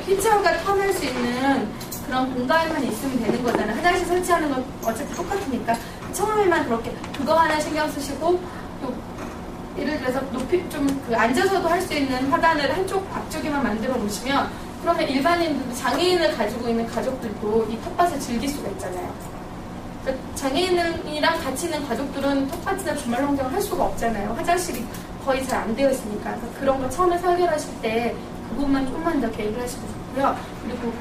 휠체어가 턴할 수 있는 그런 공간만 있으면 되는 거잖아요. 화장실 설치하는 건 어차피 똑같으니까 처음에만 그렇게 그거 하나 신경 쓰시고 또 예를 들어서 높이 앉아서도 할 수 있는 화단을 앞쪽에만 만들어 놓으시면 그러면 일반인들도 장애인을 가지고 있는 가족들도 이 텃밭을 즐길 수가 있잖아요. 그러니까 장애인이랑 같이 있는 가족들은 텃밭이나 주말 농장을 할 수가 없잖아요. 화장실이 거의 잘 안 되어 있으니까. 그래서 그런 거 처음에 설계하실 때 그것만 좀만 더 계획을 하시면 좋고요. 그리고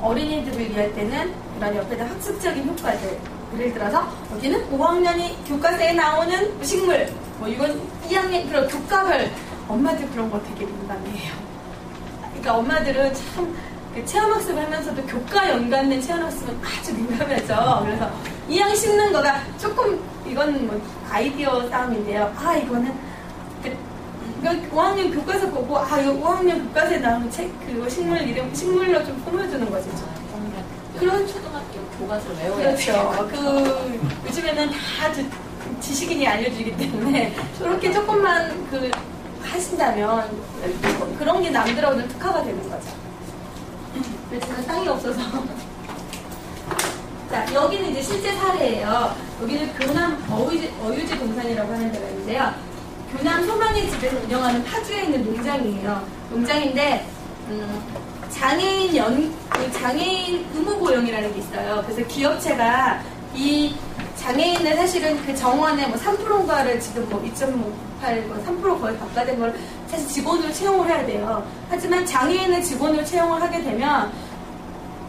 어린이들을 위할 때는 이런 옆에다 학습적인 효과들. 예를 들어서 여기는 5학년이 교과서에 나오는 식물, 뭐 이건 2학년 그런 교과별 엄마들 그런 거 되게 민감해요. 그러니까 엄마들은 참 체험학습을 하면서도 교과 연관된 체험학습은 아주 민감하죠. 그래서 이왕 심는 거가 조금 이건 뭐 아이디어 싸움인데요. 이거는 5학년 교과서 보고 이거 5학년 교과서에 나오는 그 식물 이름 식물로 좀 꾸며주는 거죠. 그런 초등학교 교과서를 외워야 그렇죠. 요즘에는 다 지식인이 알려주기 때문에 저렇게 조금만 하신다면 그런 게 남들하고는 특화가 되는 거죠. 근데 제가 땅이 없어서. 자, 여기는 이제 실제 사례예요. 여기는 교남 어유지 동산이라고 하는 데가 있는데요. 교남 소망의 집에서 운영하는 파주에 있는 농장이에요. 농장인데 장애인 의무 고용이라는 게 있어요. 그래서 기업체가 이 장애인을 사실은 그 정원의 3%인가를 지금 2.58, 3% 거의 가까된 걸 사실 직원으로 채용을 해야 돼요. 하지만 장애인을 직원으로 채용을 하게 되면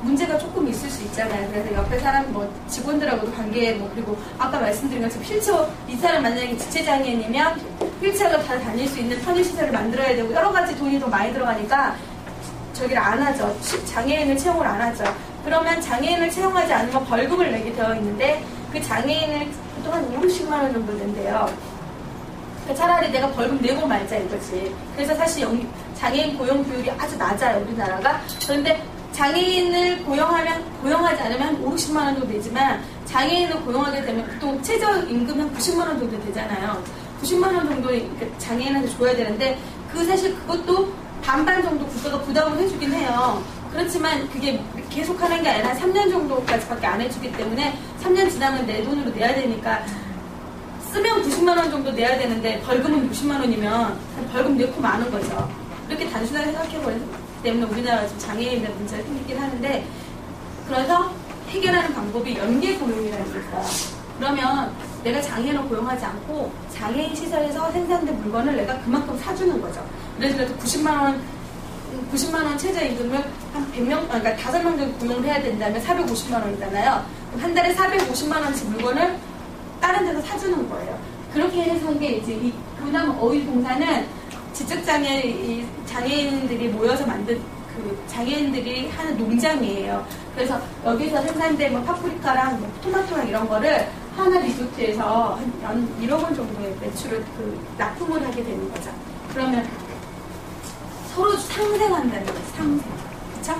문제가 조금 있을 수 있잖아요. 그래서 옆에 사람 직원들하고도 관계 그리고 아까 말씀드린 것처럼 휠체어 이 사람 만약에 지체장애인이면 휠체어가 다 다닐 수 있는 편의시설을 만들어야 되고 여러 가지 돈이 더 많이 들어가니까 저기를 안 하죠. 장애인을 채용을 안 하죠. 그러면 장애인을 채용하지 않으면 벌금을 내게 되어 있는데 그 장애인을 보통 한 5, 60만 원 정도 낸대요. 그러니까 차라리 내가 벌금 내고 말자 이거지. 그래서 사실 장애인 고용 비율이 아주 낮아요, 우리나라가. 그런데 장애인을 고용하지 않으면 한 5, 60만 원 정도 되지만 장애인을 고용하게 되면 보통 최저임금 한 90만 원 정도 되잖아요. 90만 원 정도 장애인한테 줘야 되는데 사실 그것도 반반 정도 국가가 부담을 해주긴 해요. 그렇지만 그게 계속 하는 게 아니라 3년 정도까지밖에 안 해주기 때문에 3년 지나면 내 돈으로 내야 되니까 쓰면 90만 원 정도 내야 되는데 벌금은 60만 원이면 벌금 내고 마는 거죠. 이렇게 단순하게 생각해보기 때문에 우리나라가 좀 장애인들 문제가 생기긴 하는데 그래서 해결하는 방법이 연계 고용이라는 게 있어요. 그러면 내가 장애인을 고용하지 않고 장애인 시설에서 생산된 물건을 내가 그만큼 사주는 거죠. 그래서 90만 원 최저임금을 한 100명, 그러니까 5명 정도 고용을 해야 된다면 450만 원이잖아요. 그럼 한 달에 450만 원씩 물건을 다른 데서 사주는 거예요. 그렇게 해서 이게 이제 이 교남 어휘동산은 장애인들이 모여서 만든 장애인들이 하는 농장이에요. 그래서 여기서 생산된 파프리카랑 토마토랑 이런 거를 하나 리조트에서 한 1억 원 정도의 매출을 납품을 하게 되는 거죠. 그러면 서로 상생한다는 거죠. 상생. 그쵸?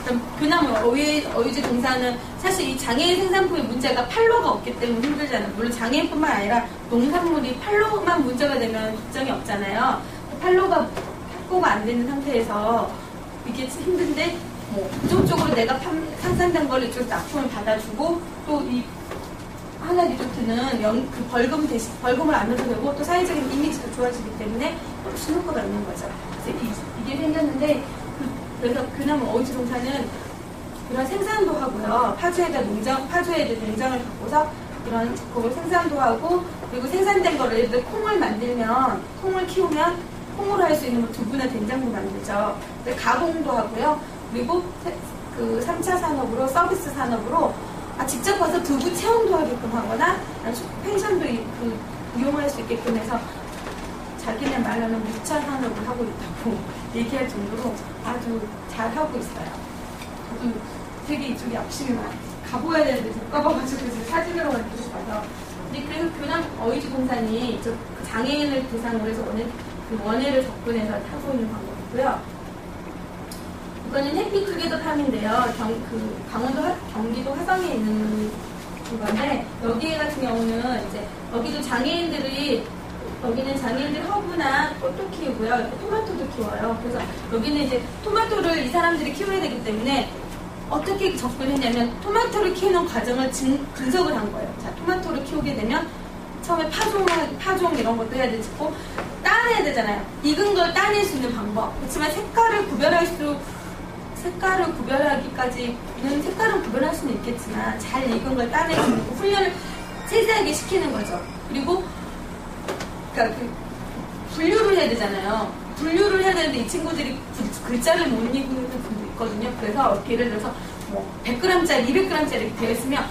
그럼 그나마 어휘지 동사는 사실 이 장애인 생산품의 문제가 판로가 없기 때문에 힘들잖아요. 물론 장애인뿐만 아니라 농산물이 판로만 문제가 되면 걱정이 없잖아요. 판로가 확보가 안 되는 상태에서 이게 힘든데 뭐 부정적으로 내가 생산된 걸 이쪽 납품을 받아주고 또 이 하나 리조트는 그 벌금을 안 내도 되고 또 사회적인 이미지도 좋아지기 때문에 훨씬 효과가 있는 거죠. 그래서 이게 생겼는데 그래서 그나마 어휘지 동사는 그런 생산도 하고요. 파주에다 농장을 갖고서 그런 그걸 생산도 하고 그리고 생산된 거를 예를 들어 콩을 키우면 콩으로 할 수 있는 뭐 두부나 된장도 만들죠. 가공도 하고요. 그리고 그 3차 산업으로 서비스 산업으로 직접 가서 두부 체험도 하게끔 하거나 펜션도 이용할 수 있게끔 해서 자기네 말로는 6차 산업을 하고 있다고 얘기할 정도로 아주 잘 하고 있어요. 저도 되게 이쪽에 욕심이 많아요. 가봐야 되는데 못 가봐가지고 사진으로 이렇게 봐서. 근데 그래서 교남 어휘지 동산이 장애인을 대상으로 해서 원예를 접근해서 타고 있는 방법이고요. 이거는 해피투게더 팜인데요. 경기도 화성에 있는 건데 여기 같은 경우는 이제 여기는 장애인들 허브나 꽃도 키우고요. 토마토도 키워요. 그래서 여기는 이제 토마토를 이 사람들이 키워야 되기 때문에 어떻게 접근했냐면 토마토를 키우는 과정을 분석을 한 거예요. 자, 토마토를 키우게 되면 처음에 파종 이런 것도 해야 되고 따내야 되잖아요. 익은 걸 따낼 수 있는 방법. 그렇지만 색깔을 구별하기까지 색깔은 구별할 수는 있겠지만 잘 익은 걸 따내고 훈련을 세세하게 시키는 거죠. 그리고 그러니까 분류를 해야 되잖아요. 분류를 해야 되는데 이 친구들이 글자를 못 읽는 분도 있거든요. 그래서 예를 들어서 뭐 100g짜리, 200g짜리 이렇게 되어 있으면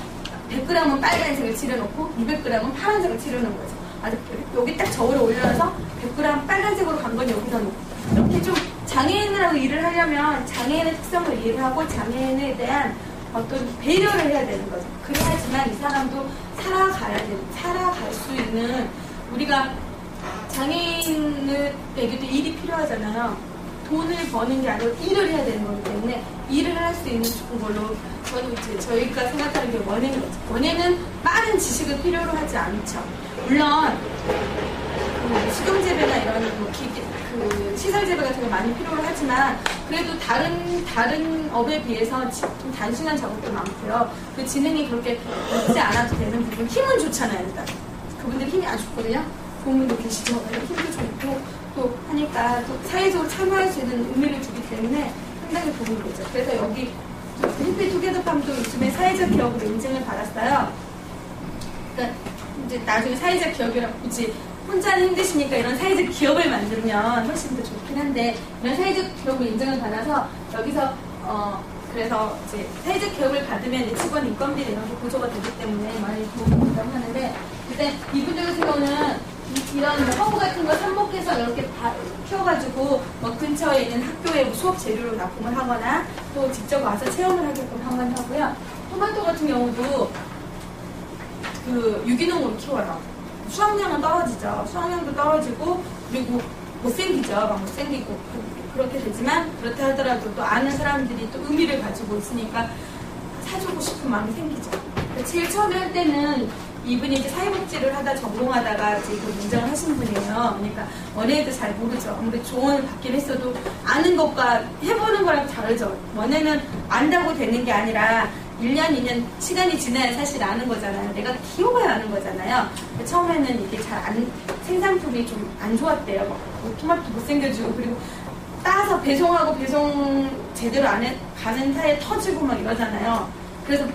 100g은 빨간색을 칠해놓고 200g은 파란색을 칠해놓은 거죠. 여기 딱 저울에 올려놔서 100g 빨간색으로 간 건 여기다 놓고 이렇게 좀 장애인이라고 일을 하려면 장애인의 특성을 이해를 하고 장애인에 대한 어떤 배려를 해야 되는 거죠. 그래야지만 이 사람도 살아갈 수 있는 우리가 장애인에게도 일이 필요하잖아요. 돈을 버는 게 아니라 일을 해야 되는 거기 때문에 일을 할 수 있는 걸로 저희가 생각하는 게 원예인 거죠. 원예는 빠른 지식을 필요로 하지 않죠. 물론 수경재배나 이런 시설재배 같은 거 많이 필요로 하지만 그래도 다른 업에 비해서 좀 단순한 작업도 많고요. 그 지능이 그렇게 높지 않아도 되는 부분 힘은 좋잖아요. 일단 그분들 힘이 아주 좋거든요. 고문도 계시죠. 힘도 좋고 또 하니까 또 사회적으로 참여할 수 있는 의미를 주기 때문에 상당히 도움이 되죠. 그래서 여기 해피투게더팜도 요즘에 사회적 기업으로 인증을 받았어요. 그러니까 이제 나중에 사회적 기업이라고 굳이 혼자는 힘드시니까 이런 사회적 기업을 만들면 훨씬 더 좋긴 한데 이런 사회적 기업을 인증을 받아서 여기서 그래서 이제 사회적 기업을 받으면 이제 직원 인건비 이런 게 보조가 되기 때문에 많이 도움이 된다고 하는데 근데 이분들 같은 경우는 이런 허브 같은 거 삽목해서 이렇게 키워가지고 뭐 근처에 있는 학교에 수업 재료로 납품을 하거나 또 직접 와서 체험을 하게끔 한번 하고요. 토마토 같은 경우도 유기농으로 키워요. 수확량은 떨어지죠. 수확량도 떨어지고 그리고 못생기죠. 막 못생기고 그렇게 되지만 그렇다 하더라도 또 아는 사람들이 또 의미를 가지고 있으니까 사주고 싶은 마음이 생기죠. 제일 처음에 할 때는 이분이 이제 사회복지를 하다 전공하다가 이제 이거 인정을 하신 분이에요. 그러니까 원예도 잘 모르죠. 아무래도 조언을 받긴 했어도 아는 것과 해보는 거랑 다르죠. 원예는 안다고 되는 게 아니라 1년, 2년 시간이 지나야 사실 아는 거잖아요. 내가 키워봐야 아는 거잖아요. 처음에는 이게 생산품이 좀 안 좋았대요. 뭐 토마토 못생겨지고 그리고 따서 배송하고 배송 제대로 가는 사이에 터지고 막 이러잖아요. 그래서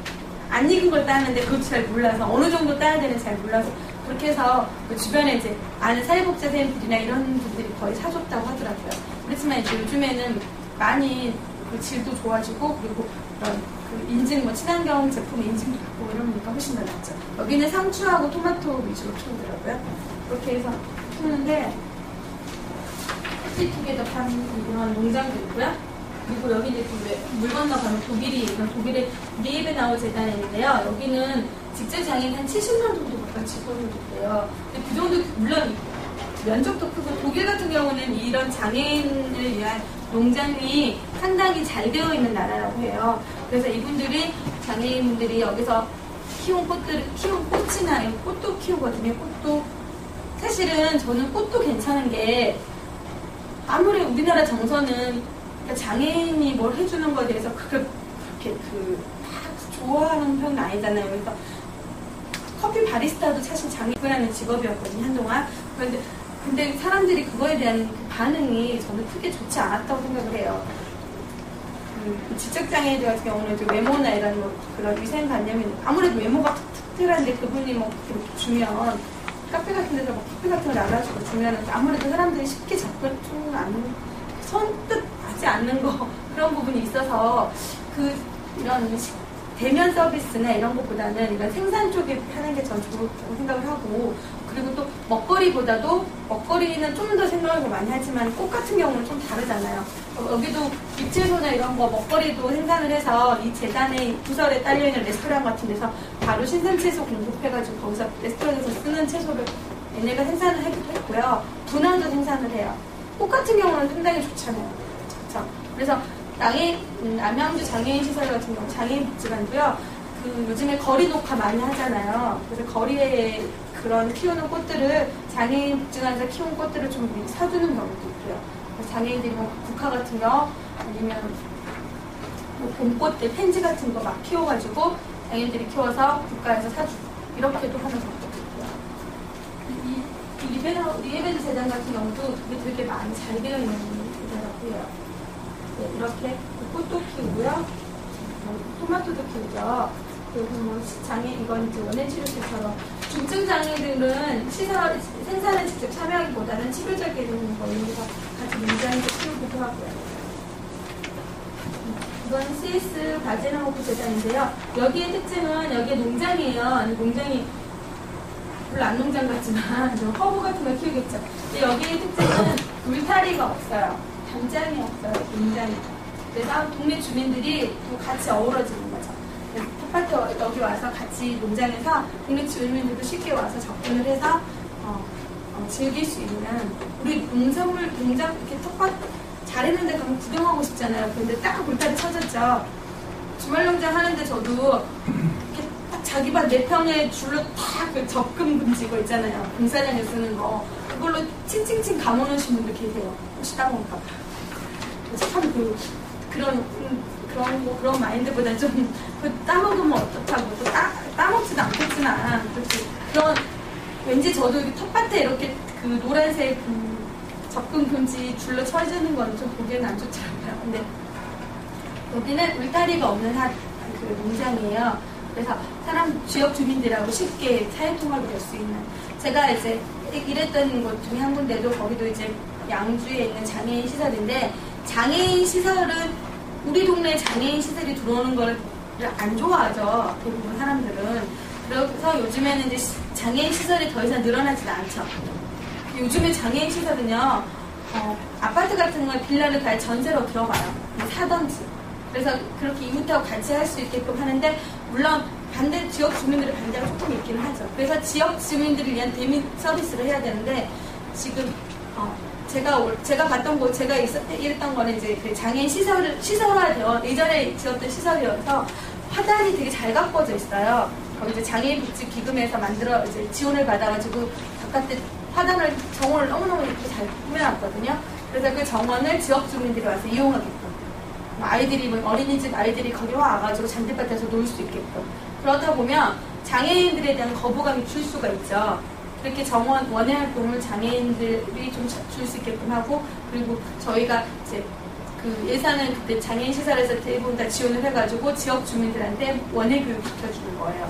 안 익은 걸 따는데 그것도 잘 몰라서 어느 정도 따야 되는지 잘 몰라서 그렇게 해서 그 주변에 이제 아는 사회복지 선생님들이나 이런 분들이 거의 사줬다고 하더라고요. 그렇지만 이제 요즘에는 많이 그 질도 좋아지고 그리고 그런 그 인증 친환경 제품 인증도 받고 이러니까 훨씬 더 낫죠. 여기는 상추하고 토마토 위주로 키우더라고요. 그렇게 해서 키우는데 해피투게더팜 이런 농장도 있고요. 그리고 여기 이제 물 건너가면 독일의 리에베나우 재단에 있는데요. 여기는 직접 장애인 한 70명 정도 가까이 직원을 줬대요. 근데 그 정도 물론 면적도 크고 독일 같은 경우는 이런 장애인을 위한 농장이 상당히 잘 되어 있는 나라라고 해요. 그래서 이분들이 장애인분들이 여기서 키운 꽃이나 꽃도 키우거든요. 꽃도 사실은 저는 꽃도 괜찮은 게 아무리 우리나라 정서는 그러니까 장애인이 뭘 해주는 거에 대해서 그렇게 막 좋아하는 편은 아니잖아요. 그래서 커피 바리스타도 사실 장애인이라는 직업이었거든요, 한동안. 근데 사람들이 그거에 대한 반응이 저는 크게 좋지 않았다고 생각을 해요. 지적장애인 같은 경우는 외모나 이런 그런 위생관념이 아무래도 외모가 특별한데 그분이 뭐 이렇게 주면 카페 같은 데서 뭐 커피 같은 걸 나눠주고 주면 아무래도 사람들이 쉽게 선뜻 하지 않는 거 그런 부분이 있어서 이런 대면 서비스나 이런 것보다는 이런 생산 쪽에 하는 게 전 좋다고 생각을 하고, 그리고 또 먹거리는 좀 더 생각을 많이 하지만 꽃 같은 경우는 좀 다르잖아요. 여기도 잎채소나 이런 거 먹거리도 생산을 해서 이 재단의 부설에 딸려있는 레스토랑 같은 데서 바로 신선채소 공급해가지고 거기서 레스토랑에서 쓰는 채소를 얘네가 생산을 하기도 했고요. 분화도 생산을 해요. 꽃 같은 경우는 상당히 좋잖아요. 그렇죠? 그래서 남양주 장애인 시설 같은 경우 장애인 복지관도요. 요즘에 거리 녹화 많이 하잖아요. 그래서 거리에 그런 키우는 꽃들을 장애인 복지관에서 키운 꽃들을 좀 미리 사주는 경우도 있고요. 장애인들이 뭐 국화 같은 거 아니면 뭐 봄꽃들 펜지 같은 거 막 키워가지고 장애인들이 키워서 국가에서 사주고 이렇게도 하는 경우도 있고요. 리에베드 재단 같은 경우도 되게 많이 잘 되어 있는 재단이고요. 네, 이렇게 꽃도 키우고요. 토마토도 키우죠. 그리고 뭐 이건 이제 원예치료실처럼 중증 장애들은 생산에 직접 참여하기보다는 치료적인 거에서 같이 농장에서 키우기도 하고요. 이건 CS 바제나무프 재단인데요. 여기의 특징은 여기에 농장이에요. 농장이 별로 안 농장 같지만 허브 같은 걸 키우겠죠. 근데 여기의 특징은 울타리가 없어요. 담장이 없어요. 농장이. 그래서 동네 주민들이 같이 어우러지는 거죠. 텃밭에 여기 와서 같이 농장에서 동네 주민들도 쉽게 와서 접근을 해서 즐길 수 있는, 우리 농장 이렇게 텃밭 잘했는데 가면 구경하고 싶잖아요. 그런데 딱 울타리 쳐졌죠. 주말 농장 하는데 저도 이렇게 딱 자기 밭 4평에 줄로 딱 그 접근 금지 거 있잖아요. 공사장에 쓰는 거. 그걸로 칭칭칭 감아놓으신 분들 계세요. 혹시 따먹을까 봐. 참 그런 마인드보다 좀 따먹으면 어떡하고 또 따먹지도 않겠지만 그런 왠지 저도 텃밭에 이렇게 노란색 접근 금지 줄로 쳐지는 건 좀 보기에는 안 좋더라고요. 근데 여기는 울타리가 없는 농장이에요. 그래서 지역 주민들하고 쉽게 사회통합이 될 수 있는, 제가 이제 일했던 곳 중에 한 군데도 거기도 이제 양주에 있는 장애인 시설인데, 장애인 시설은 우리 동네에 장애인 시설이 들어오는 걸 안 좋아하죠. 대부분 사람들은. 그래서 요즘에는 이제 장애인 시설이 더 이상 늘어나지는 않죠. 요즘에 장애인 시설은요, 아파트 같은 걸 빌라를 다 전세로 들어가요. 사던지. 그래서 그렇게 이웃하고 같이 할 수 있게끔 하는데, 물론 지역 주민들의 반대가 조금 있기는 하죠. 그래서 지역 주민들을 위한 대미 서비스를 해야 되는데, 지금 제가 봤던 곳, 제가 일했던 거는 이제 그 장애인 시설화되어, 예전에 지었던 시설이어서 화단이 되게 잘 가꿔져 있어요. 거기 이제 장애인 복지 기금에서 이제 지원을 받아가지고 바깥에 정원을 너무너무 이렇게 잘 꾸며놨거든요. 그래서 그 정원을 지역 주민들이 와서 이용하게끔. 어린이집 아이들이 거기 와가지고 잔디밭에서 놀 수 있게끔. 그러다 보면 장애인들에 대한 거부감이 줄 수가 있죠. 그렇게 정원 원예 활동을 장애인들이 좀 줄 수 있게끔 하고, 그리고 저희가 이제 그 예산은 그때 장애인 시설에서 대부분 다 지원을 해가지고 지역 주민들한테 원예 교육 시켜주는 거예요.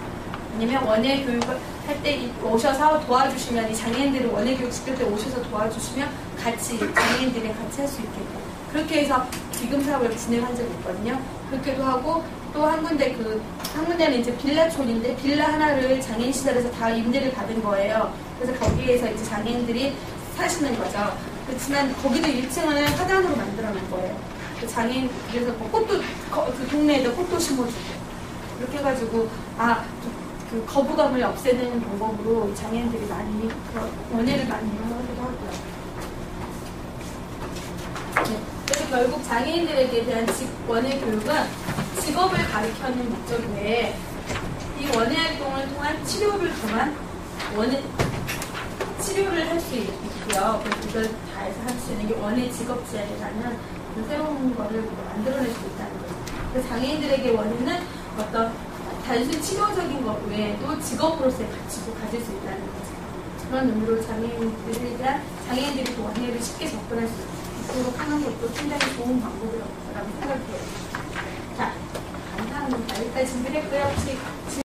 아니면 원예 교육을 할 때 오셔서 도와주시면, 이 장애인들을 원예 교육 시킬 때 오셔서 도와주시면 같이 장애인들이 같이 할 수 있게끔, 그렇게 해서 기금 사업을 진행한 적이 있거든요. 그렇게도 하고, 또 한 군데는 이제 빌라촌인데, 빌라 하나를 장애인 시설에서 다 임대를 받은 거예요. 그래서 거기에서 이제 장애인들이 사시는 거죠. 그렇지만 거기도 1층을 화단으로 만들어 놓은 거예요. 그래서 꽃도, 그 동네에다 꽃도 심어주고, 그렇게 해가지고, 그 거부감을 없애는 방법으로 장애인들이 많이, 원예를 많이 이용하기도 하고요. 네. 그래서 결국 장애인들에게 대한 원예 교육은 직업을 가르치는 목적 외에 이 원예 활동을 통한 치료를 통한 치료를 할 수 있고요. 그래서 이걸 다 해서 할 수 있는 게 원예 직업제라는 그 새로운 거를 만들어낼 수 있다는 거죠. 그래서 장애인들에게 원예는 어떤 단순 치료적인 것 외에도 직업으로서의 가치도 가질 수 있다는 거죠. 그런 의미로 장애인들에 대한 장애인들이 그 원예를 쉽게 접근할 수 있도록 하는 것도 굉장히 좋은 방법이라고 생각해요. 자, 감사합니다. 여기까지 준비했고요. 혹시